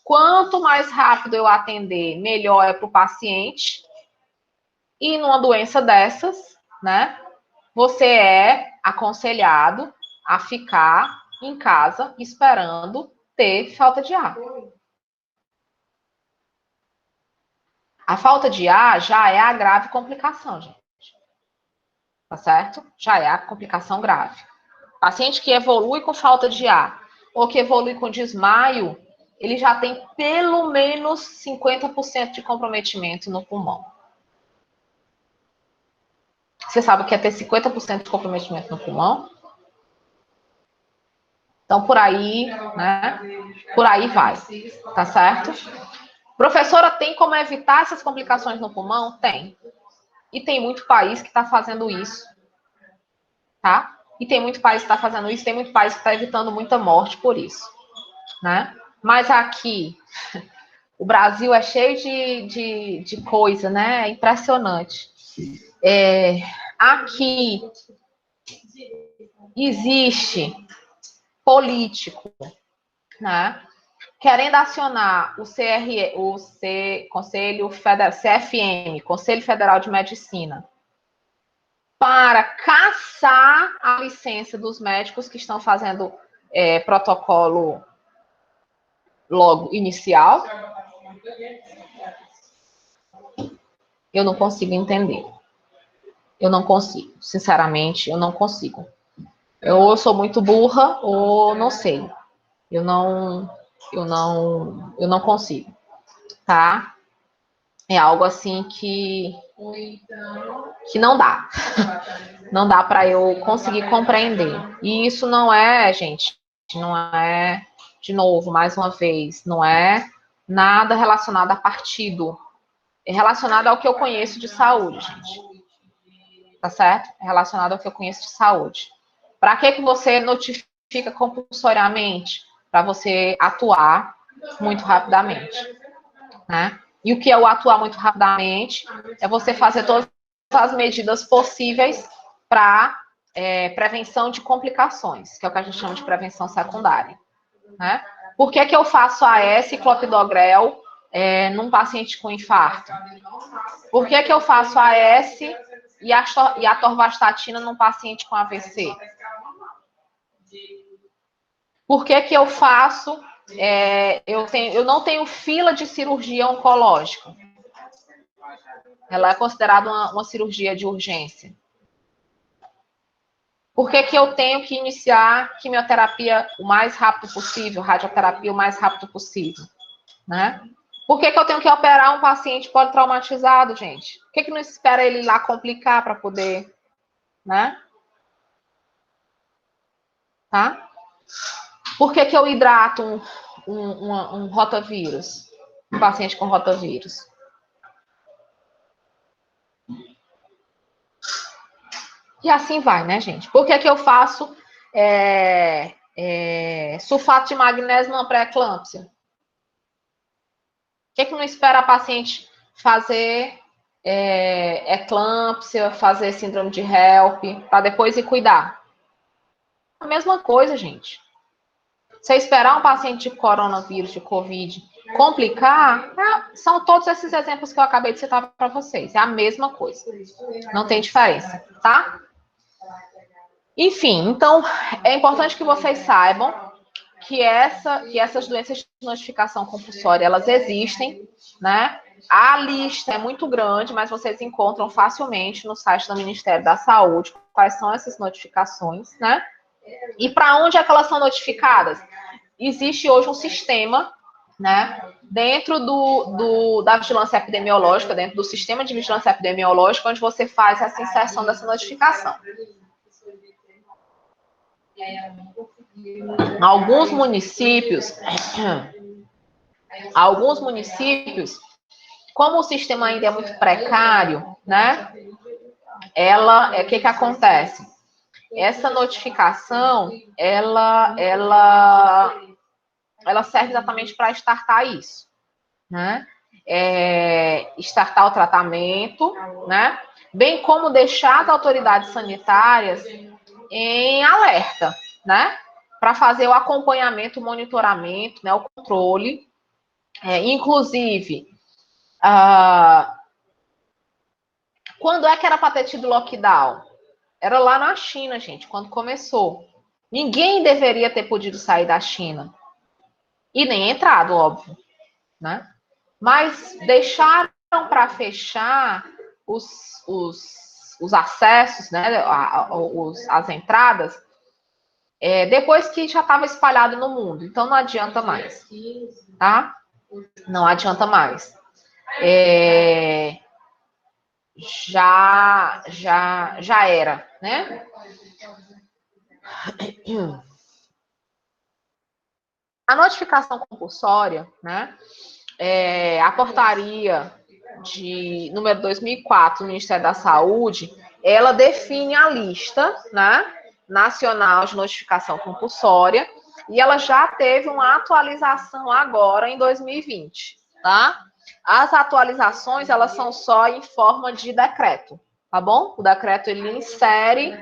quanto mais rápido eu atender, melhor é para o paciente. E numa doença dessas, né, você é aconselhado a ficar em casa esperando ter falta de ar. A falta de ar já é a grave complicação, gente. Tá certo? Já é a complicação grave. Paciente que evolui com falta de ar ou que evolui com desmaio, ele já tem pelo menos 50% de comprometimento no pulmão. Você sabe o que é ter 50% de comprometimento no pulmão? Então, por aí, né? Por aí vai, tá certo? Professora, tem como evitar essas complicações no pulmão? Tem. E tem muito país que está fazendo isso, tá? E tem muito país que está fazendo isso, tem muito país que está evitando muita morte por isso, né? Mas aqui, o Brasil é cheio de coisa, né? É impressionante. Aqui existe político, né? Querendo acionar Conselho Federal, CFM, Conselho Federal de Medicina, para caçar a licença dos médicos que estão fazendo protocolo logo inicial. Eu não consigo entender. Eu não consigo. Sinceramente, eu não consigo. Ou eu sou muito burra, ou não sei. Eu não consigo, tá? É algo assim que não dá. Não dá para eu conseguir compreender. E isso não é, gente, não é, de novo, mais uma vez, não é nada relacionado a partido. É relacionado ao que eu conheço de saúde, gente. Tá certo? É relacionado ao que eu conheço de saúde. Para que você notifica compulsoriamente? Para você atuar muito rapidamente, né? E o que é o atuar muito rapidamente? É você fazer todas as medidas possíveis para prevenção de complicações, que é o que a gente chama de prevenção secundária, né? Por que eu faço AS e clopidogrel num paciente com infarto? Por que eu faço AS e a atorvastatina num paciente com AVC? Por que eu faço... eu não tenho fila de cirurgia oncológica. Ela é considerada uma cirurgia de urgência. Por que eu tenho que iniciar quimioterapia o mais rápido possível, radioterapia o mais rápido possível, né? Por que eu tenho que operar um paciente politraumatizado, gente? Por que não espera ele ir lá complicar para poder, né? Tá? Por que eu hidrato um rotavírus? Um paciente com rotavírus? E assim vai, né, gente? Por que eu faço sulfato de magnésio numa pré-eclâmpsia? Por que não espera a paciente fazer eclâmpsia, fazer síndrome de HELP, para depois ir cuidar? A mesma coisa, gente. Você esperar um paciente de coronavírus, de Covid, complicar, são todos esses exemplos que eu acabei de citar para vocês. É a mesma coisa. Não tem diferença, tá? Enfim, então, é importante que vocês saibam que essas doenças de notificação compulsória, elas existem, né? A lista é muito grande, mas vocês encontram facilmente no site do Ministério da Saúde quais são essas notificações, né? E para onde é que elas são notificadas? Existe hoje um sistema, né, dentro da vigilância epidemiológica, dentro do sistema de vigilância epidemiológica, onde você faz essa inserção dessa notificação. Alguns municípios, como o sistema ainda é muito precário, né, o que acontece? Essa notificação, ela serve exatamente para startar isso, né? Startar o tratamento, né? Bem como deixar as autoridades sanitárias em alerta, né? Para fazer o acompanhamento, o monitoramento, né? O controle. Inclusive, quando é que era para ter tido lockdown? Era lá na China, gente, quando começou. Ninguém deveria ter podido sair da China. E nem entrado, óbvio, né? Mas deixaram para fechar os acessos, né? As entradas, depois que já estava espalhado no mundo. Então não adianta mais, tá? Não adianta mais. Já era, né? A notificação compulsória, né? A portaria de número 2004 do Ministério da Saúde, ela define a lista, né, nacional de notificação compulsória, e ela já teve uma atualização agora em 2020, tá? As atualizações, elas são só em forma de decreto, tá bom? O decreto, ele insere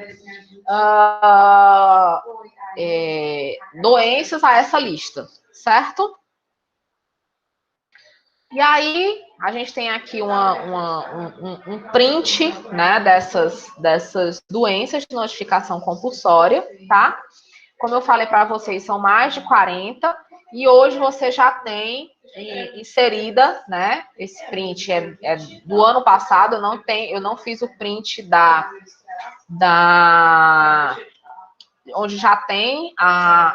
doenças a essa lista, certo? E aí, a gente tem aqui um print, né, dessas doenças de notificação compulsória, tá? Como eu falei para vocês, são mais de 40, e hoje você já tem inserida, né? Esse print é do ano passado, eu não fiz o print onde já tem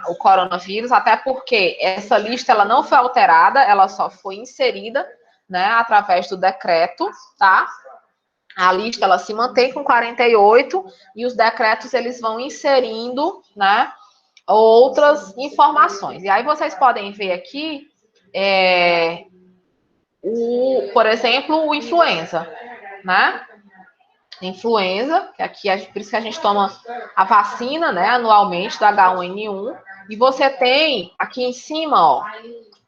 o coronavírus, até porque essa lista ela não foi alterada, ela só foi inserida, né, através do decreto, tá? A lista ela se mantém com 48 e os decretos eles vão inserindo, né, outras informações. E aí vocês podem ver aqui, por exemplo, o influenza, né? Influenza, que aqui por isso que a gente toma a vacina, né, anualmente do H1N1, e você tem aqui em cima, ó,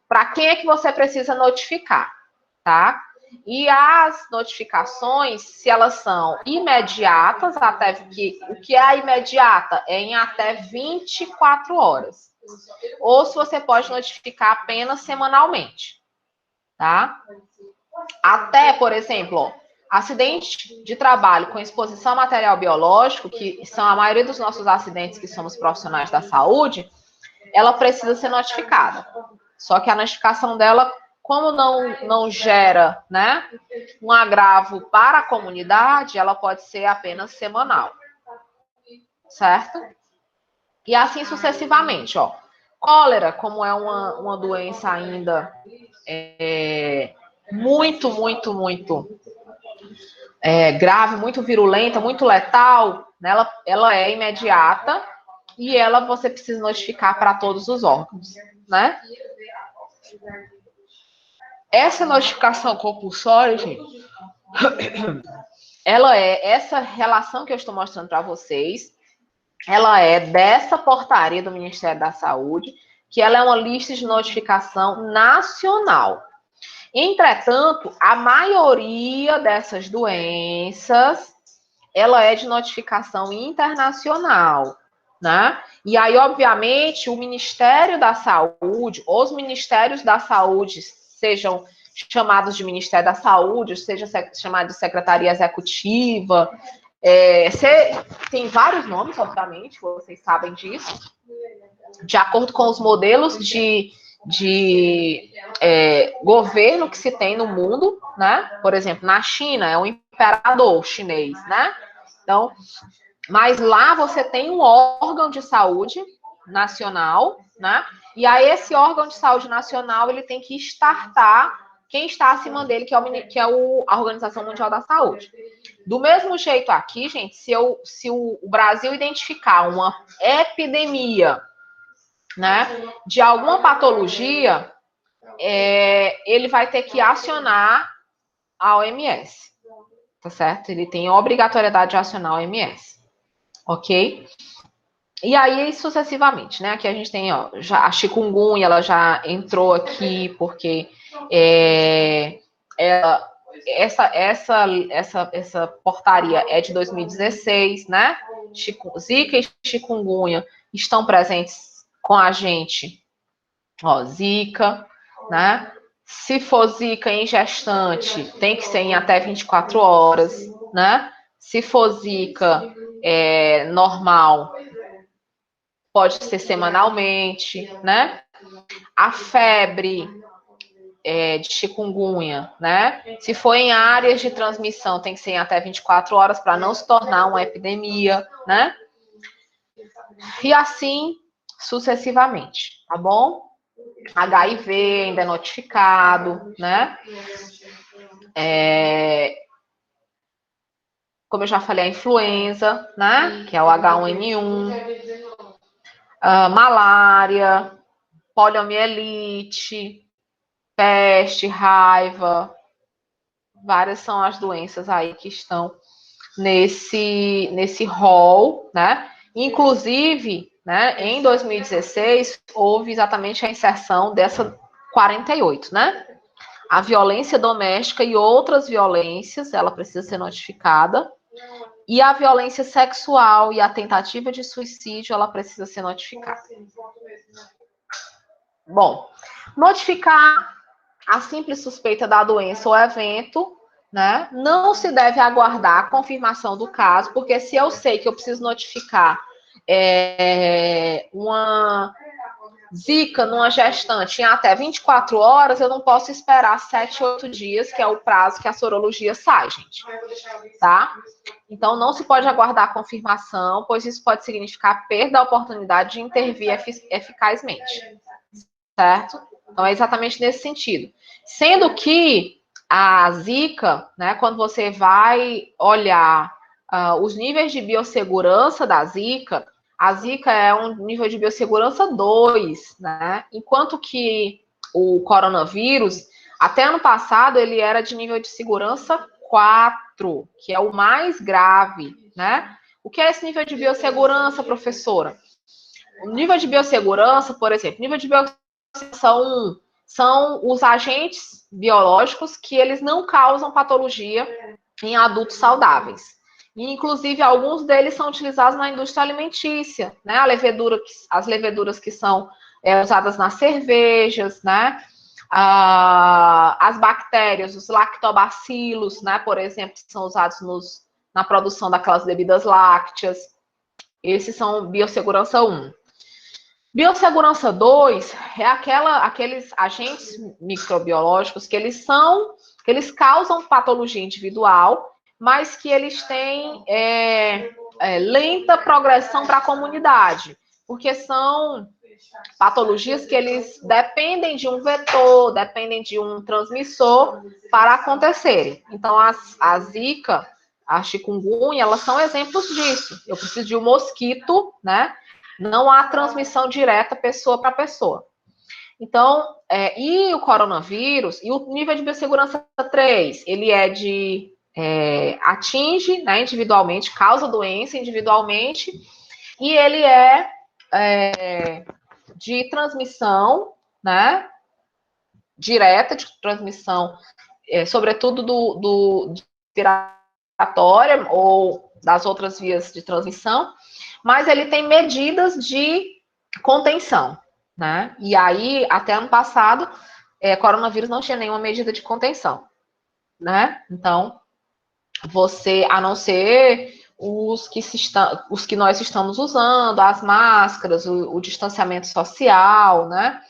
para quem é que você precisa notificar, tá? E as notificações, se elas são imediatas, o que é a imediata? É em até 24 horas. Ou se você pode notificar apenas semanalmente, tá? Até, por exemplo, ó, acidente de trabalho com exposição a material biológico, que são a maioria dos nossos acidentes que somos profissionais da saúde, ela precisa ser notificada. Só que a notificação dela, como não gera, né, um agravo para a comunidade, ela pode ser apenas semanal. Certo? E assim sucessivamente, ó. Cólera, como é uma doença ainda muito grave, muito virulenta, muito letal, né? Ela é imediata e você precisa notificar para todos os órgãos, né? Essa notificação compulsória, gente, essa relação que eu estou mostrando para vocês, ela é dessa portaria do Ministério da Saúde, que ela é uma lista de notificação nacional. Entretanto, a maioria dessas doenças, ela é de notificação internacional, né? E aí, obviamente, o Ministério da Saúde, os Ministérios da Saúde, sejam chamados de Ministério da Saúde, seja chamado de Secretaria Executiva, tem vários nomes, obviamente, vocês sabem disso, de acordo com os modelos de governo que se tem no mundo, né? Por exemplo, na China é um imperador chinês, né? Então, mas lá você tem um órgão de saúde nacional, né? E aí esse órgão de saúde nacional ele tem que startar quem está acima dele, que é a Organização Mundial da Saúde. Do mesmo jeito aqui, gente, se o Brasil identificar uma epidemia, né, de alguma patologia, ele vai ter que acionar a OMS, tá certo? Ele tem obrigatoriedade de acionar a OMS, ok? E aí, sucessivamente, né? Aqui a gente tem, ó, já a chikungunya, ela já entrou aqui porque essa portaria é de 2016, né? Zika e chikungunya estão presentes com a gente. Ó, Zika, né? Se for Zika em gestante, tem que ser em até 24 horas, né? Se for Zika normal, pode ser semanalmente, né? A febre de chikungunya, né? Se for em áreas de transmissão, tem que ser em até 24 horas para não se tornar uma epidemia, né? E assim sucessivamente, tá bom? HIV ainda é notificado, né? Como eu já falei, a influenza, né? Que é o H1N1, malária, poliomielite, peste, raiva, várias são as doenças aí que estão nesse rol, né? Inclusive, né, em 2016, houve exatamente a inserção dessa 48, né? A violência doméstica e outras violências, ela precisa ser notificada. E a violência sexual e a tentativa de suicídio, ela precisa ser notificada. Bom, notificar a simples suspeita da doença ou evento, né? Não se deve aguardar a confirmação do caso, porque se eu sei que eu preciso notificar uma Zika numa gestante em até 24 horas, eu não posso esperar 7, 8 dias, que é o prazo que a sorologia sai, gente. Tá? Então, não se pode aguardar a confirmação, pois isso pode significar perda da oportunidade de intervir eficazmente. Certo? Então, é exatamente nesse sentido. Sendo que a Zika, né, quando você vai olhar os níveis de biossegurança da Zika, a Zika é um nível de biossegurança 2, né? Enquanto que o coronavírus, até ano passado, ele era de nível de segurança 4, que é o mais grave, né? O que é esse nível de biossegurança, professora? O nível de biossegurança, por exemplo, nível de biossegurança são os agentes biológicos que eles não causam patologia em adultos saudáveis. E, inclusive, alguns deles são utilizados na indústria alimentícia, né? As leveduras que são usadas nas cervejas, né? As bactérias, os lactobacilos, né? Por exemplo, que são usados na produção daquelas bebidas lácteas. Esses são biossegurança 1. Biossegurança 2 é aqueles agentes microbiológicos que eles causam patologia individual, mas que eles têm lenta progressão para a comunidade, porque são patologias que eles dependem de um vetor, dependem de um transmissor para acontecerem. Então, a Zika, a chikungunya, elas são exemplos disso. Eu preciso de um mosquito, né? Não há transmissão direta pessoa para pessoa. Então, e o coronavírus, e o nível de biossegurança 3, ele atinge, né, individualmente, causa doença individualmente, e ele de transmissão, né, direta, de transmissão, sobretudo do respiratória ou das outras vias de transmissão, mas ele tem medidas de contenção, né? E aí, até ano passado, coronavírus não tinha nenhuma medida de contenção, né? Então, você, a não ser os que nós estamos usando, as máscaras, o distanciamento social, né?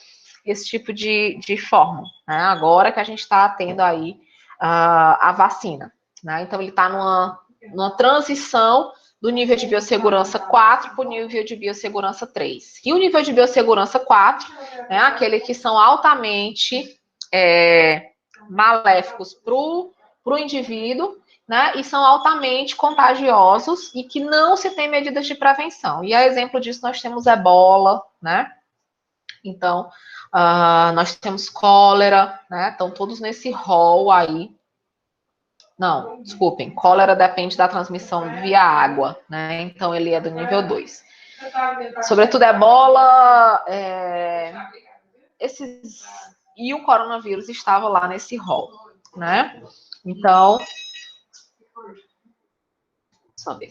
Esse tipo de forma, né? Agora que a gente está tendo aí a vacina, né? Então, ele está numa transição do nível de biossegurança 4 para o nível de biossegurança 3. E o nível de biossegurança 4, né, aquele que são altamente maléficos para o indivíduo, né, e são altamente contagiosos e que não se tem medidas de prevenção. E a exemplo disso nós temos ebola, né? Então, nós temos cólera, né? Estão todos nesse rol aí. Não, desculpem, cólera depende da transmissão via água, né? Então ele é do nível 2. Sobretudo ebola, e o coronavírus estava lá nesse rol, né? Então, só ver.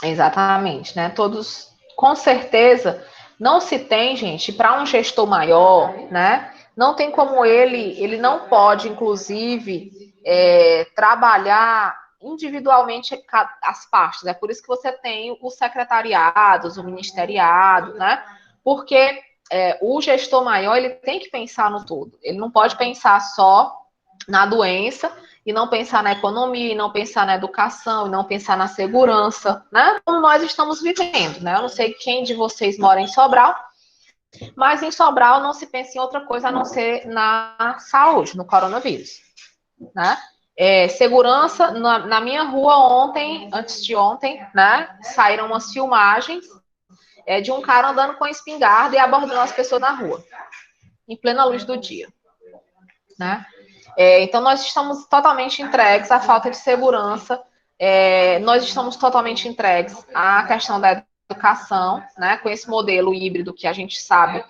Exatamente, né? Todos, com certeza, não se tem, gente, para um gestor maior, né? Não tem como ele não pode, inclusive, trabalhar individualmente as partes. É por isso que você tem os secretariados, o ministeriado, né? Porque o gestor maior ele tem que pensar no todo. Ele não pode pensar só na doença e não pensar na economia, e não pensar na educação, e não pensar na segurança, né? Como nós estamos vivendo, né? Eu não sei quem de vocês mora em Sobral, mas em Sobral não se pensa em outra coisa a não ser na saúde, no coronavírus, né? Segurança, na minha rua ontem, antes de ontem, né? Saíram umas filmagens de um cara andando com espingarda e abordando as pessoas na rua, em plena luz do dia, né? Então, nós estamos totalmente entregues à falta de segurança, nós estamos totalmente entregues à questão da educação, né, com esse modelo híbrido que a gente sabe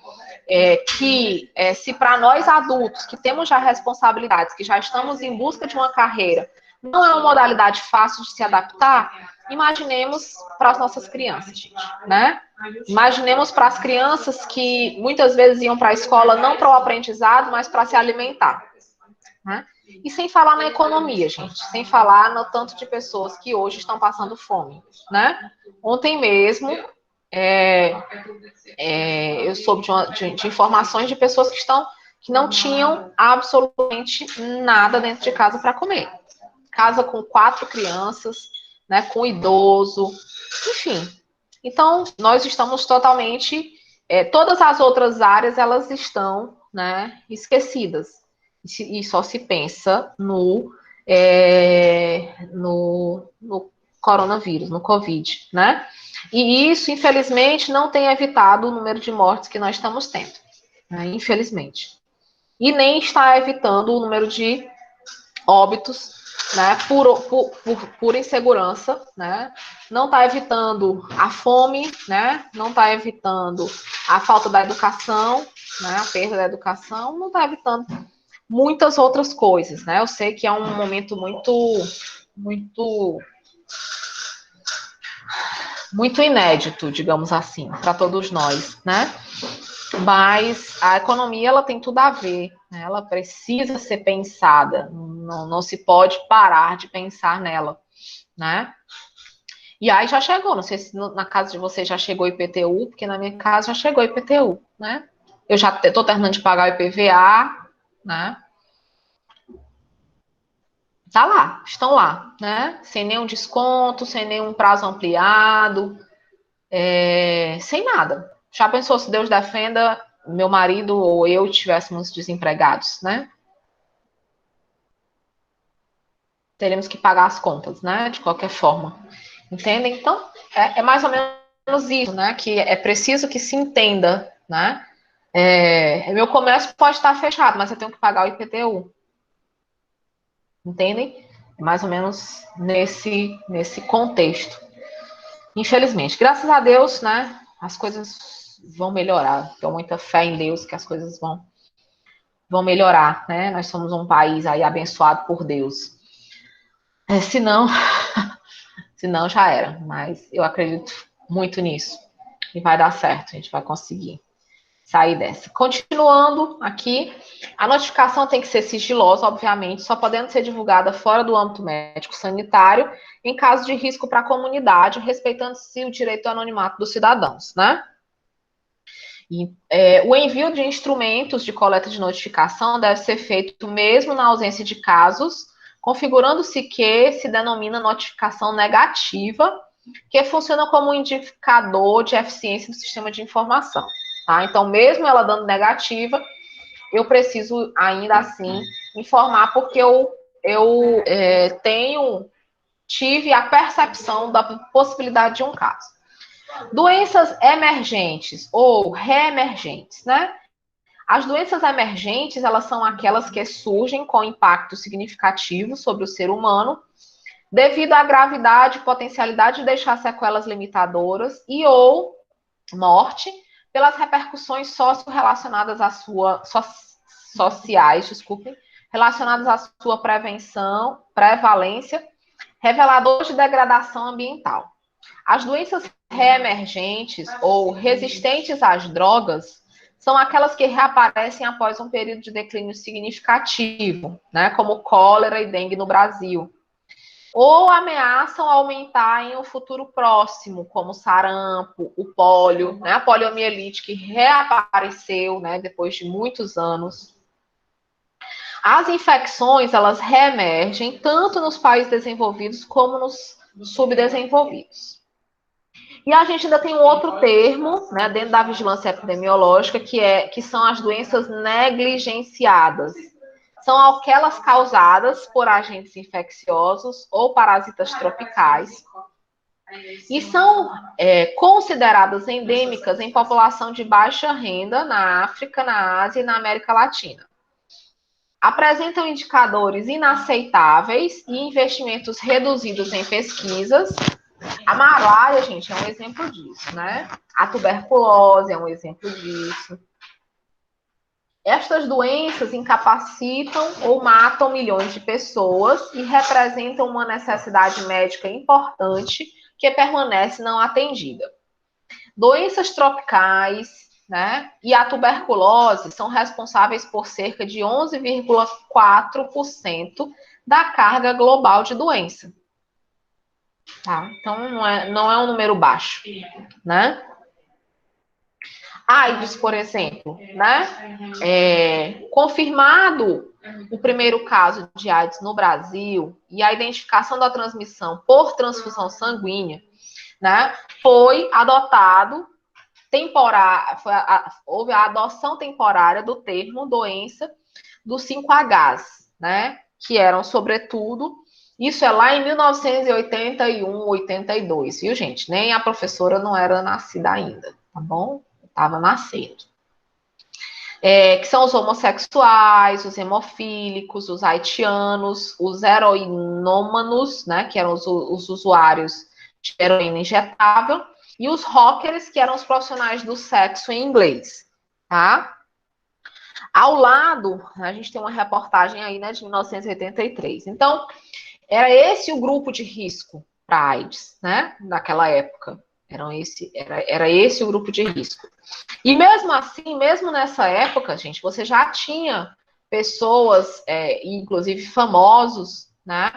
que, se para nós adultos, que temos já responsabilidades, que já estamos em busca de uma carreira, não é uma modalidade fácil de se adaptar, imaginemos para as nossas crianças, gente, né? Imaginemos para as crianças que muitas vezes iam para a escola não para o aprendizado, mas para se alimentar. Né? E sem falar na economia, gente, sem falar no tanto de pessoas que hoje estão passando fome, né? Ontem mesmo, eu soube de informações de pessoas que não tinham absolutamente nada dentro de casa para comer. Casa com 4 crianças, né, com idoso, enfim. Então, nós estamos totalmente, todas as outras áreas, elas estão, né, esquecidas. E só se pensa no coronavírus, no Covid, né? E isso, infelizmente, não tem evitado o número de mortes que nós estamos tendo, né? Infelizmente. E nem está evitando o número de óbitos, né? Por insegurança, né? Não está evitando a fome, né? Não está evitando a falta da educação, né? A perda da educação, não está evitando muitas outras coisas, né? Eu sei que é um momento muito inédito, digamos assim, para todos nós, né? Mas a economia, ela tem tudo a ver, né? Ela precisa ser pensada, não se pode parar de pensar nela, né? E aí já chegou, não sei se na casa de vocês já chegou o IPTU, porque na minha casa já chegou o IPTU, né? Eu já estou terminando de pagar o IPVA, né? Tá lá, estão lá, né? Sem nenhum desconto, sem nenhum prazo ampliado, sem nada. Já pensou se Deus defenda, meu marido ou eu estivéssemos desempregados, né? Teríamos que pagar as contas, né? De qualquer forma. Entendem? Então, mais ou menos isso, né? Que é preciso que se entenda, né? Meu comércio pode estar fechado, mas eu tenho que pagar o IPTU. Entendem? Mais ou menos nesse contexto. Infelizmente. Graças a Deus, né? As coisas vão melhorar. Tenho muita fé em Deus que as coisas vão melhorar, né? Nós somos um país aí abençoado por Deus. Se não já era. Mas eu acredito muito nisso. E vai dar certo, a gente vai conseguir sair dessa. Continuando aqui, a notificação tem que ser sigilosa, obviamente, só podendo ser divulgada fora do âmbito médico sanitário, em caso de risco para a comunidade, respeitando-se o direito ao anonimato dos cidadãos, né? O envio de instrumentos de coleta de notificação deve ser feito mesmo na ausência de casos, configurando-se que se denomina notificação negativa, que funciona como um indicador de eficiência do sistema de informação. Tá? Então, mesmo ela dando negativa, eu preciso ainda assim informar, porque eu tive a percepção da possibilidade de um caso. Doenças emergentes ou reemergentes, né? As doenças emergentes, elas são aquelas que surgem com impacto significativo sobre o ser humano, devido à gravidade e potencialidade de deixar sequelas limitadoras e ou morte, pelas repercussões socio-relacionadas à sua sociais, desculpem, relacionadas à sua prevalência, revelador de degradação ambiental. As doenças reemergentes ou resistentes às drogas são aquelas que reaparecem após um período de declínio significativo, né, como cólera e dengue no Brasil, ou ameaçam aumentar em um futuro próximo, como o sarampo, o pólio, né, a poliomielite que reapareceu, né, depois de muitos anos. As infecções, elas reemergem tanto nos países desenvolvidos como nos subdesenvolvidos. E a gente ainda tem um outro termo, né, dentro da vigilância epidemiológica, que são as doenças negligenciadas. São aquelas causadas por agentes infecciosos ou parasitas tropicais e são consideradas endêmicas em população de baixa renda na África, na Ásia e na América Latina. Apresentam indicadores inaceitáveis e investimentos reduzidos em pesquisas. A malária, gente, é um exemplo disso, né? A tuberculose é um exemplo disso. Estas doenças incapacitam ou matam milhões de pessoas e representam uma necessidade médica importante que permanece não atendida. Doenças tropicais, né, e a tuberculose são responsáveis por cerca de 11,4% da carga global de doença. Tá? Então, não é um número baixo, né? AIDS, por exemplo, né? Confirmado o primeiro caso de AIDS no Brasil e a identificação da transmissão por transfusão sanguínea, né? Foi adotado houve a adoção temporária do termo doença dos 5Hs, né? Que eram, sobretudo, isso é lá em 1981, 82, viu, gente? Nem a professora não era nascida ainda, tá bom? Estava nascendo. Que são os homossexuais, os hemofílicos, os haitianos, os heroinômanos, né? Que eram os usuários de heroína injetável, e os rockers, que eram os profissionais do sexo em inglês, tá? Ao lado, a gente tem uma reportagem aí, né, de 1983. Então, era esse o grupo de risco para AIDS, né, naquela época. Era esse o grupo de risco. E mesmo assim, mesmo nessa época, gente, você já tinha pessoas, inclusive famosos, né,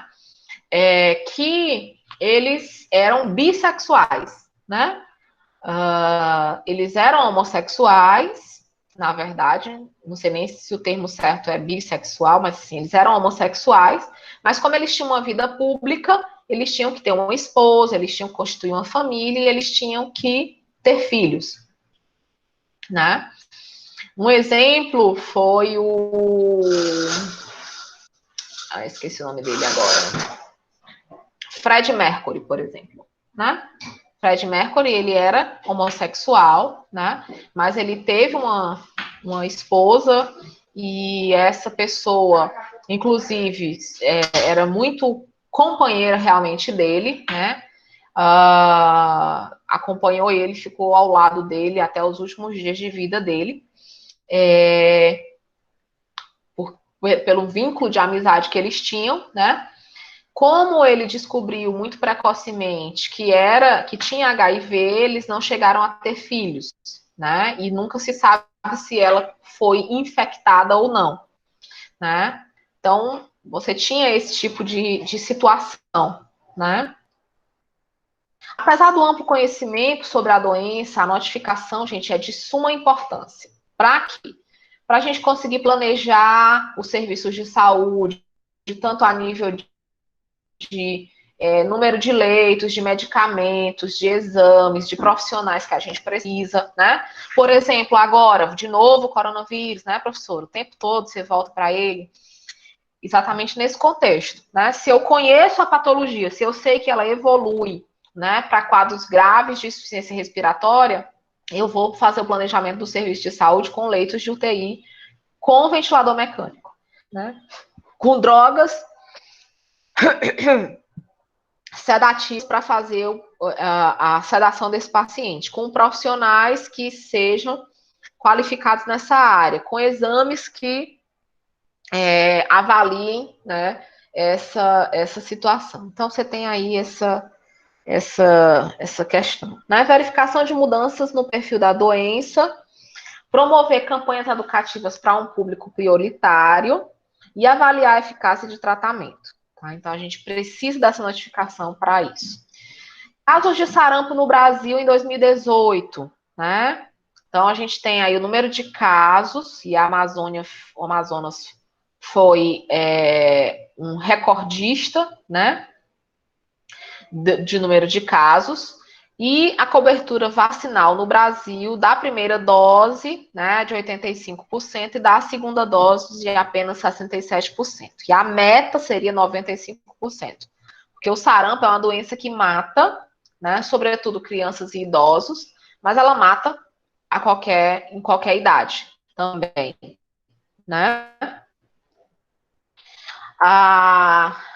que eles eram bissexuais, né? Eles eram homossexuais, na verdade, não sei nem se o termo certo é bissexual, mas sim, eles eram homossexuais, mas como eles tinham uma vida pública, eles tinham que ter uma esposa, eles tinham que constituir uma família e eles tinham que ter filhos, né? Um exemplo foi esqueci o nome dele agora. Fred Mercury, por exemplo, né? Fred Mercury, ele era homossexual, né? Mas ele teve uma esposa e essa pessoa, inclusive, era muito companheira realmente dele, né? acompanhou ele, ficou ao lado dele até os últimos dias de vida dele, pelo vínculo de amizade que eles tinham, né? Como ele descobriu muito precocemente que tinha HIV, eles não chegaram a ter filhos, né? E nunca se sabe se ela foi infectada ou não, né? Então, você tinha esse tipo de situação, né? Apesar do amplo conhecimento sobre a doença, a notificação, gente, é de suma importância. Para quê? Para a gente conseguir planejar os serviços de saúde, tanto a nível de número de leitos, de medicamentos, de exames, de profissionais que a gente precisa, né? Por exemplo, agora, de novo, coronavírus, né, professor? O tempo todo você volta para ele. Exatamente nesse contexto, né? Se eu conheço a patologia, se eu sei que ela evolui, né, para quadros graves de insuficiência respiratória, eu vou fazer o planejamento do serviço de saúde com leitos de UTI, com ventilador mecânico, né? Com drogas sedativos para fazer a sedação desse paciente, com profissionais que sejam qualificados nessa área, com exames que avaliem, né, essa situação. Então, você tem aí essa questão. Né? Verificação de mudanças no perfil da doença, promover campanhas educativas para um público prioritário e avaliar a eficácia de tratamento. Tá? Então, a gente precisa dessa notificação para isso. Casos de sarampo no Brasil em 2018, né? Então, a gente tem aí o número de casos, e o Amazonas foi um recordista, né? De número de casos. E a cobertura vacinal no Brasil da primeira dose, né, de 85%, e da segunda dose de apenas 67%. E a meta seria 95%. Porque o sarampo é uma doença que mata, né, sobretudo crianças e idosos, mas ela mata em qualquer idade também, né?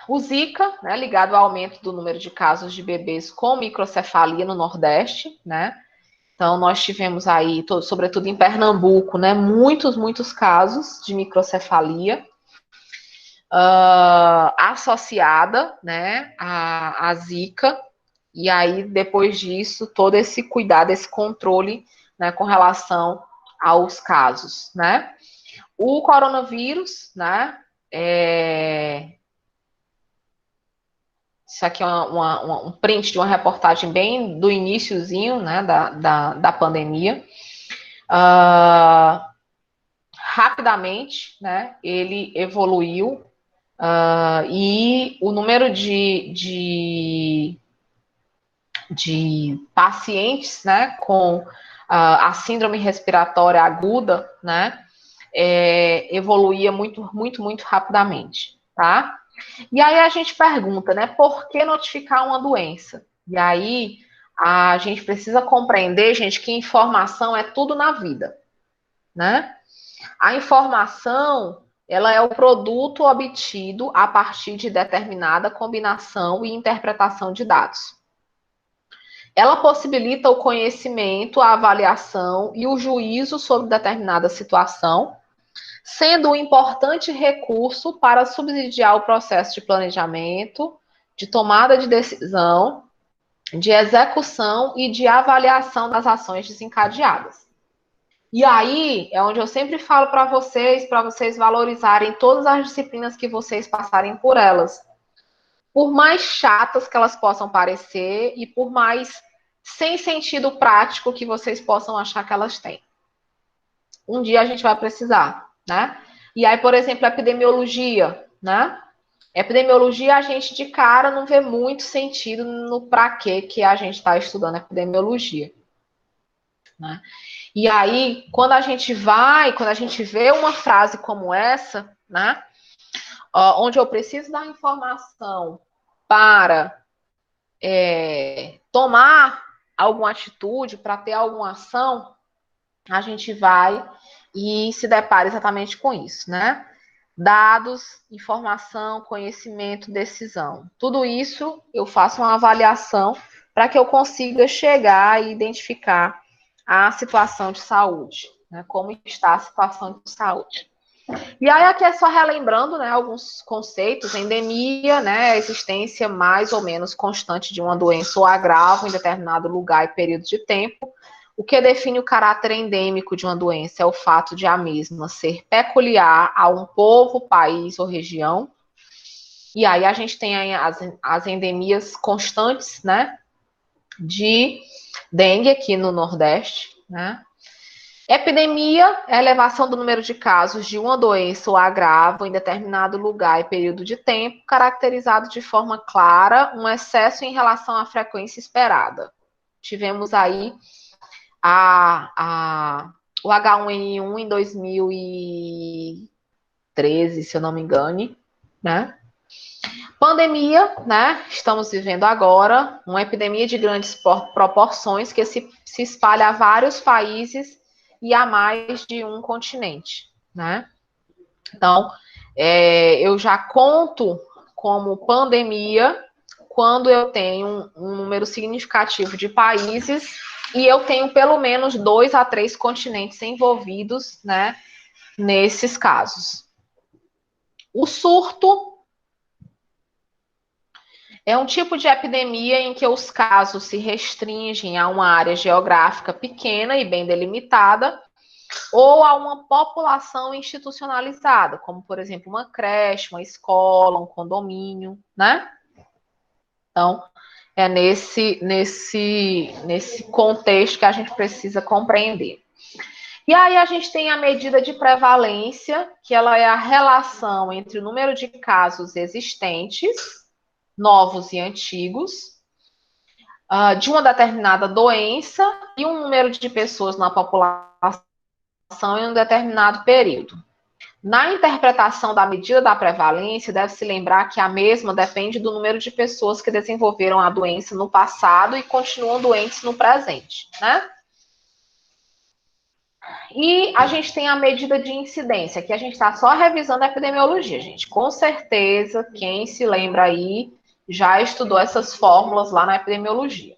O Zika, né, ligado ao aumento do número de casos de bebês com microcefalia no Nordeste, né? Então, nós tivemos aí, sobretudo em Pernambuco, né, muitos casos de microcefalia associada, né, à Zika. E aí, depois disso, todo esse cuidado, esse controle, né, com relação aos casos, né? O coronavírus, né, isso aqui é um print de uma reportagem bem do iniciozinho, né, da pandemia. Rapidamente, né, ele evoluiu e o número de pacientes, né, com a síndrome respiratória aguda, né, evoluía muito rapidamente, tá? E aí a gente pergunta, né, por que notificar uma doença? E aí a gente precisa compreender, gente, que informação é tudo na vida, né? A informação, ela é o produto obtido a partir de determinada combinação e interpretação de dados. Ela possibilita o conhecimento, a avaliação e o juízo sobre determinada situação, sendo um importante recurso para subsidiar o processo de planejamento, de tomada de decisão, de execução e de avaliação das ações desencadeadas. E aí é onde eu sempre falo para vocês valorizarem todas as disciplinas que vocês passarem por elas. Por mais chatas que elas possam parecer e por mais sem sentido prático que vocês possam achar que elas têm. Um dia a gente vai precisar, né? E aí, por exemplo, epidemiologia, né? Epidemiologia, a gente de cara não vê muito sentido no para que a gente está estudando epidemiologia, né? E aí, quando a gente vê uma frase como essa, né? Onde eu preciso da informação para tomar alguma atitude, para ter alguma ação, a gente vai e se depara exatamente com isso, né? Dados, informação, conhecimento, decisão. Tudo isso eu faço uma avaliação para que eu consiga chegar e identificar a situação de saúde, né? Como está a situação de saúde. E aí aqui é só relembrando, né, alguns conceitos. Endemia, né, a existência mais ou menos constante de uma doença ou agravo em determinado lugar e período de tempo. O que define o caráter endêmico de uma doença é o fato de a mesma ser peculiar a um povo, país ou região. E aí a gente tem aí as endemias constantes, né, de dengue aqui no Nordeste, né? Epidemia é a elevação do número de casos de uma doença ou agravo em determinado lugar e período de tempo, caracterizado de forma clara um excesso em relação à frequência esperada. Tivemos aí o H1N1 em 2013, se eu não me engane, né? Pandemia, né? Estamos vivendo agora uma epidemia de grandes proporções que se espalha a vários países e a mais de um continente, né? Então, eu já conto como pandemia quando eu tenho um número significativo de países e eu tenho pelo menos 2 a 3 continentes envolvidos, né, nesses casos. O surto é um tipo de epidemia em que os casos se restringem a uma área geográfica pequena e bem delimitada, ou a uma população institucionalizada, como, por exemplo, uma creche, uma escola, um condomínio, né? Então, é nesse contexto que a gente precisa compreender. E aí a gente tem a medida de prevalência, que ela é a relação entre o número de casos existentes, novos e antigos, de uma determinada doença e um número de pessoas na população em um determinado período. Na interpretação da medida da prevalência, deve-se lembrar que a mesma depende do número de pessoas que desenvolveram a doença no passado e continuam doentes no presente, né? E a gente tem a medida de incidência, que a gente está só revisando a epidemiologia, gente. Com certeza, quem se lembra aí já estudou essas fórmulas lá na epidemiologia.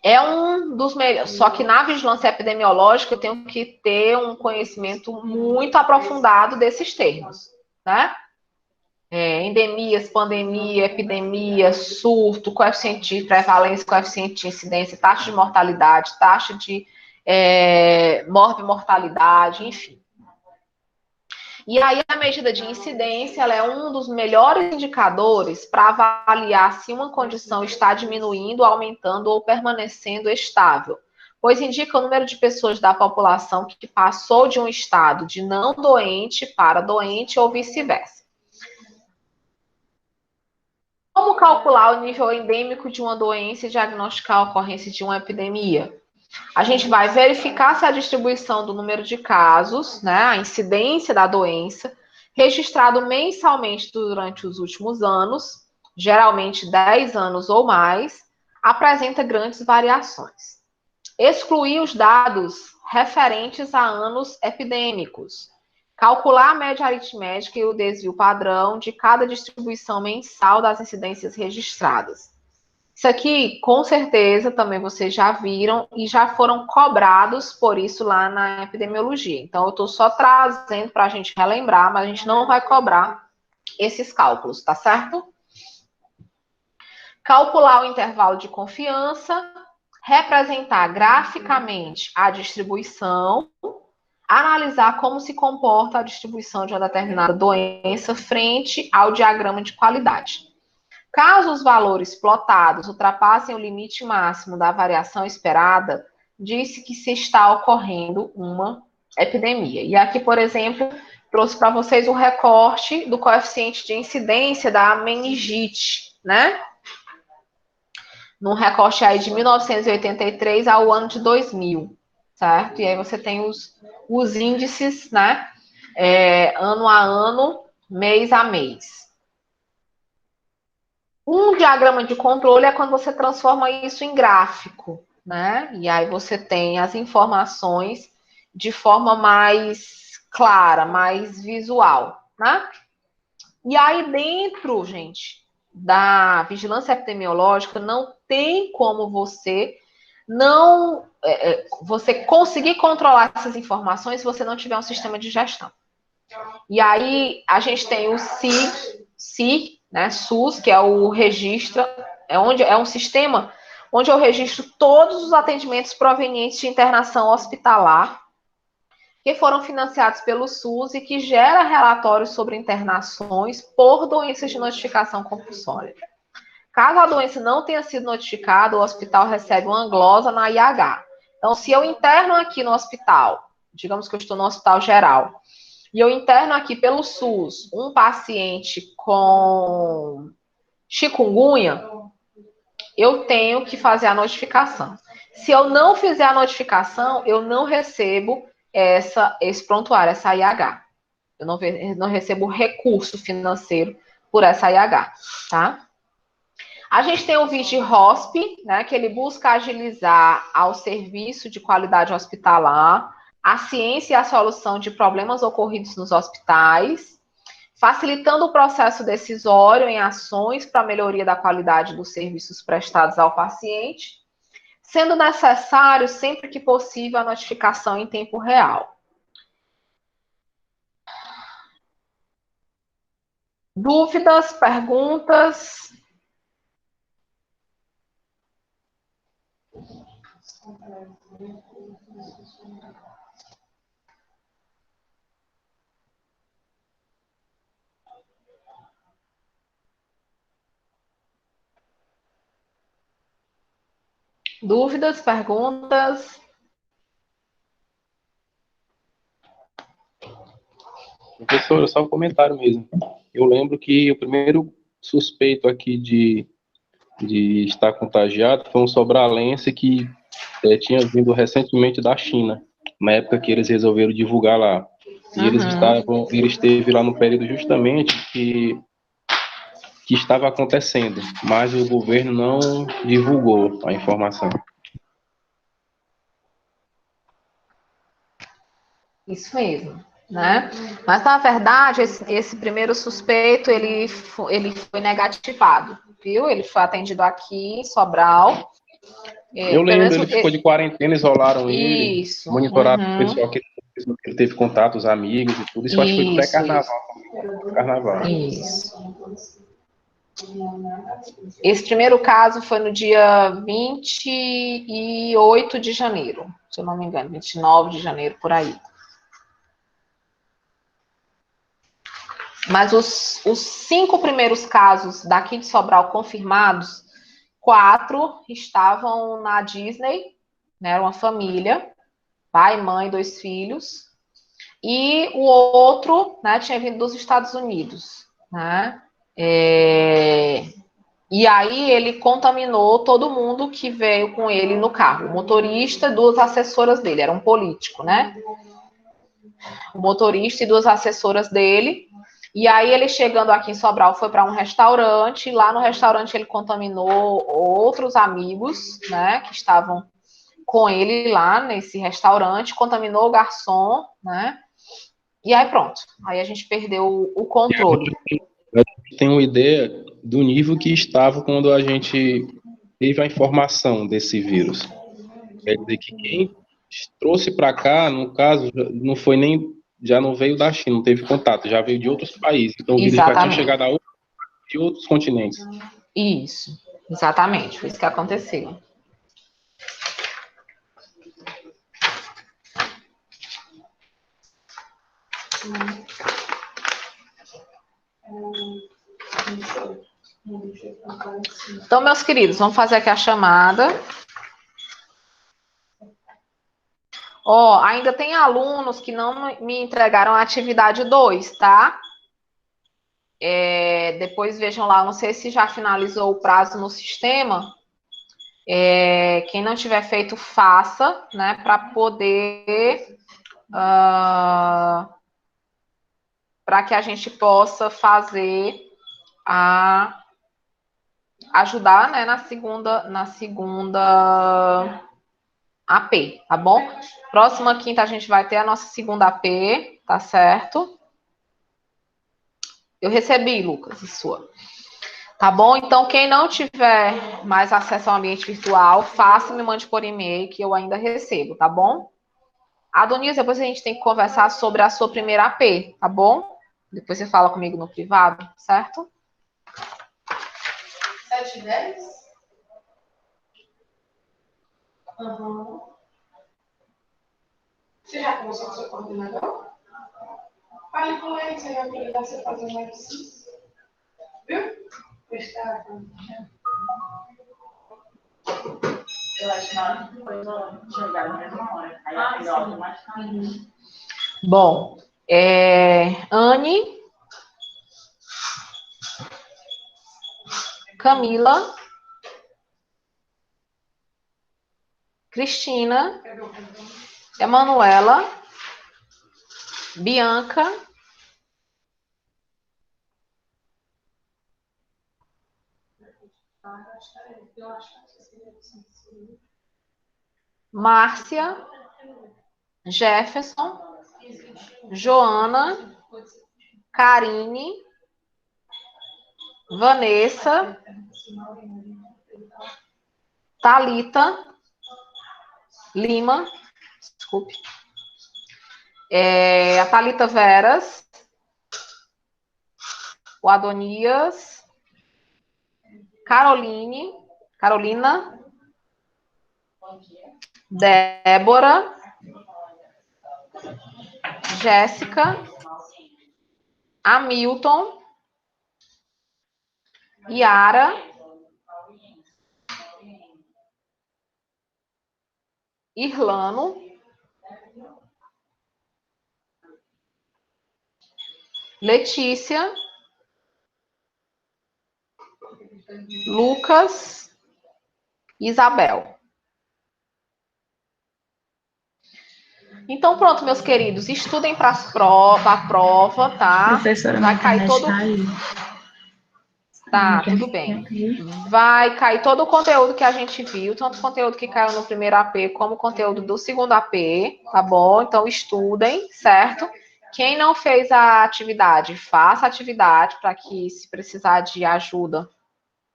É um dos melhores, só que na vigilância epidemiológica eu tenho que ter um conhecimento muito aprofundado desses termos, né? Endemias, pandemia, epidemia, surto, coeficiente de prevalência, coeficiente de incidência, taxa de mortalidade, taxa de morbimortalidade, enfim. E aí a medida de incidência ela é um dos melhores indicadores para avaliar se uma condição está diminuindo, aumentando ou permanecendo estável, pois indica o número de pessoas da população que passou de um estado de não doente para doente ou vice-versa. Como calcular o nível endêmico de uma doença e diagnosticar a ocorrência de uma epidemia? A gente vai verificar se a distribuição do número de casos, né, a incidência da doença, registrado mensalmente durante os últimos anos, geralmente 10 anos ou mais, apresenta grandes variações. Excluir os dados referentes a anos epidêmicos. Calcular a média aritmética e o desvio padrão de cada distribuição mensal das incidências registradas. Isso aqui, com certeza, também vocês já viram e já foram cobrados por isso lá na epidemiologia. Então, eu estou só trazendo para a gente relembrar, mas a gente não vai cobrar esses cálculos, tá certo? Calcular o intervalo de confiança, representar graficamente a distribuição, analisar como se comporta a distribuição de uma determinada doença frente ao diagrama de qualidade. Caso os valores plotados ultrapassem o limite máximo da variação esperada, diz-se que se está ocorrendo uma epidemia. E aqui, por exemplo, trouxe para vocês um recorte do coeficiente de incidência da meningite, né? Num recorte aí de 1983 ao ano de 2000, certo? E aí você tem os índices, né? Ano a ano, mês a mês. Um diagrama de controle é quando você transforma isso em gráfico, né? E aí você tem as informações de forma mais clara, mais visual, né? E aí dentro, gente, da vigilância epidemiológica, não tem como você conseguir controlar essas informações se você não tiver um sistema de gestão. E aí a gente tem o SIG, né, SUS, que é o registro, é um sistema onde eu registro todos os atendimentos provenientes de internação hospitalar que foram financiados pelo SUS e que gera relatórios sobre internações por doenças de notificação compulsória. Caso a doença não tenha sido notificada, o hospital recebe uma glosa na IH. Então, se eu interno aqui no hospital, digamos que eu estou no hospital geral, e eu interno aqui pelo SUS um paciente com chikungunya, eu tenho que fazer a notificação. Se eu não fizer a notificação, eu não recebo esse prontuário, essa IH. Eu não recebo recurso financeiro por essa IH, tá? A gente tem o VigiHosp, né, que ele busca agilizar ao serviço de qualidade hospitalar, a ciência e a solução de problemas ocorridos nos hospitais, facilitando o processo decisório em ações para a melhoria da qualidade dos serviços prestados ao paciente, sendo necessário, sempre que possível, a notificação em tempo real. Dúvidas, perguntas? Dúvidas, perguntas? Professora, só um comentário mesmo. Eu lembro que o primeiro suspeito aqui de estar contagiado foi um sobralense que tinha vindo recentemente da China, na época que eles resolveram divulgar lá. E ele esteve lá no período justamente que estava acontecendo, mas o governo não divulgou a informação. Isso mesmo, né? Mas, na verdade, esse primeiro suspeito, ele foi negativado, viu? Ele foi atendido aqui em Sobral. Eu lembro, ele ficou de quarentena, isolaram ele, Isso. monitoraram o pessoal que ele teve contato, os amigos e tudo. Isso acho que foi pré-carnaval. Carnaval. Isso. Esse primeiro caso foi no dia 28 de janeiro, se eu não me engano, 29 de janeiro, por aí. Mas os 5 primeiros casos daqui de Sobral confirmados, 4 estavam na Disney, né, era uma família, pai, mãe, 2 filhos, e o outro, né, tinha vindo dos Estados Unidos, né, e aí ele contaminou todo mundo que veio com ele no carro, o motorista e 2 assessoras dele, era um político, né, o motorista e 2 assessoras dele. E aí ele chegando aqui em Sobral foi para um restaurante, e lá no restaurante ele contaminou outros amigos, né, que estavam com ele lá nesse restaurante, contaminou o garçom, né, e aí pronto, aí a gente perdeu o controle. Eu tenho uma ideia do nível que estava quando a gente teve a informação desse vírus. Quer dizer que quem trouxe para cá, no caso, não foi nem, já não veio da China, não teve contato, já veio de outros países. Então o vírus já tinha chegado de outros continentes. Isso, exatamente, foi isso que aconteceu. Então, meus queridos, vamos fazer aqui a chamada. Ainda tem alunos que não me entregaram a atividade 2, tá? Depois vejam lá, não sei se já finalizou o prazo no sistema. Quem não tiver feito, faça, né? Para poder... para que a gente possa fazer ajudar, né, na segunda AP, tá bom? Próxima quinta a gente vai ter a nossa segunda AP, tá certo? Eu recebi, Lucas, a sua. Tá bom? Então, quem não tiver mais acesso ao ambiente virtual, faça, me mande por e-mail que eu ainda recebo, tá bom? Adonias, depois a gente tem que conversar sobre a sua primeira AP, tá bom? Depois você fala comigo no privado, certo? 7h10? Uhum. Você já começou com o seu coordenador? Fale com ele, você vai autorizar você fazer um exercício. Viu? Prestar. Eu acho que na hora que foi, não chegaram na mesma hora. Aí ela pegou automaticamente. Bom, Anne, Camila, Cristina, Emanuela, Bianca, Márcia, Jefferson, Joana, Karine, Vanessa, Thalita, Lima, desculpe, a Thalita Veras, o Adonias, Carolina, Débora, Jéssica, Hamilton, Yara, Irlano, Letícia, Lucas, Isabel. Então, pronto, meus queridos, estudem para a prova, tá? Professora, Vai cair todo. Tá, tudo bem. Vai cair todo o conteúdo que a gente viu, tanto o conteúdo que caiu no primeiro AP, como o conteúdo do segundo AP, tá bom? Então, estudem, certo? Quem não fez a atividade, faça a atividade para que, se precisar de ajuda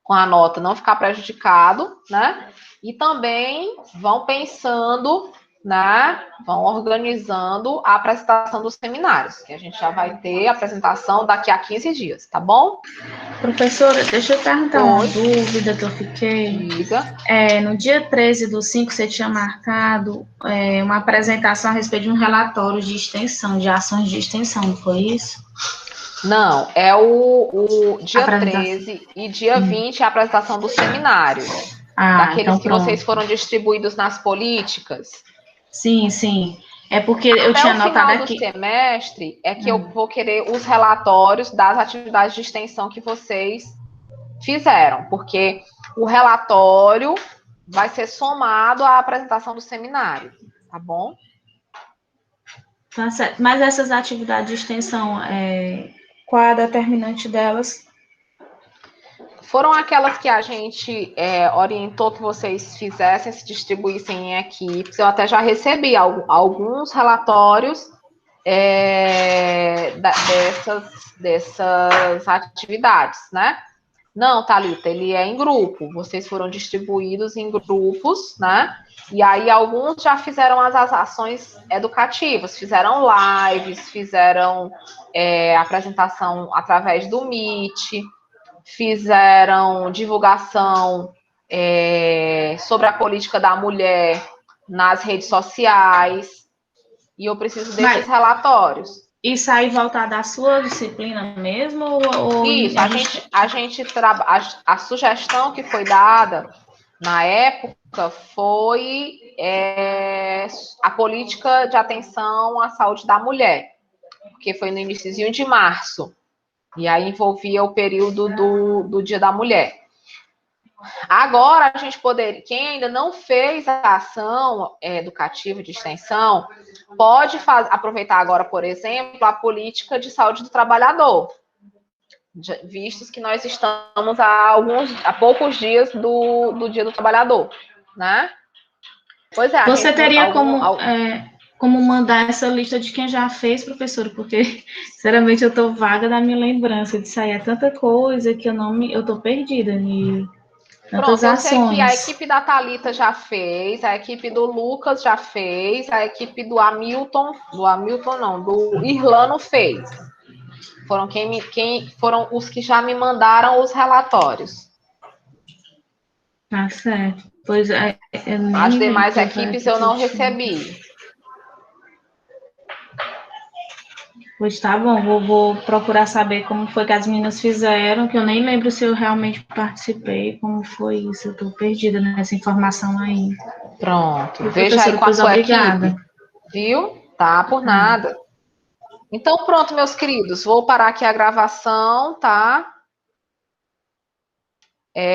com a nota, não ficar prejudicado, né? E também vão pensando, né? Vão organizando a apresentação dos seminários, que a gente já vai ter a apresentação daqui a 15 dias, tá bom? Professora, deixa eu perguntar uma dúvida que eu fiquei. Diga. No dia 13/5, você tinha marcado uma apresentação a respeito de um relatório de extensão, de ações de extensão, não foi isso? Não, é o dia 13 e dia 20 é a apresentação dos seminários. Daqueles então que vocês foram distribuídos nas políticas. Sim, sim. É porque eu tinha anotado aqui. Até o final do semestre é que eu vou querer os relatórios das atividades de extensão que vocês fizeram, porque o relatório vai ser somado à apresentação do seminário, tá bom? Tá certo. Mas essas atividades de extensão, qual é a determinante delas? Foram aquelas que a gente orientou que vocês fizessem, se distribuíssem em equipes. Eu até já recebi alguns relatórios dessas atividades, né? Não, Thalita, ele é em grupo. Vocês foram distribuídos em grupos, né? E aí alguns já fizeram as ações educativas, fizeram lives, fizeram apresentação através do Meet, fizeram divulgação sobre a política da mulher nas redes sociais. E eu preciso desses relatórios. Isso aí voltado à sua disciplina mesmo? Isso, a sugestão que foi dada na época foi a política de atenção à saúde da mulher, porque foi no início de março, e aí envolvia o período do Dia da Mulher. Agora, a gente poderia, quem ainda não fez a ação educativa de extensão, pode aproveitar agora, por exemplo, a política de saúde do trabalhador, vistos que nós estamos há poucos dias do Dia do Trabalhador, né? Pois é. Você teria como mandar essa lista de quem já fez, professora, porque, sinceramente, eu estou vaga da minha lembrança de sair. É tanta coisa que eu estou perdida em tantas Pronto, eu sei que a ações. equipe da Thalita já fez, a equipe do Lucas já fez, a equipe do Hamilton não, do Irlano fez. Foram os que já me mandaram os relatórios. Tá certo. Pois é, eu nem As me lembro demais que equipes eu não tinha. recebi. Pois tá bom, vou procurar saber como foi que as meninas fizeram, que eu nem lembro se eu realmente participei, como foi isso. Eu tô perdida nessa informação aí. Pronto, E, veja aí professora, com a pois sua obrigada. equipe. Viu? Tá, por nada. Então, pronto, meus queridos, vou parar aqui a gravação, tá?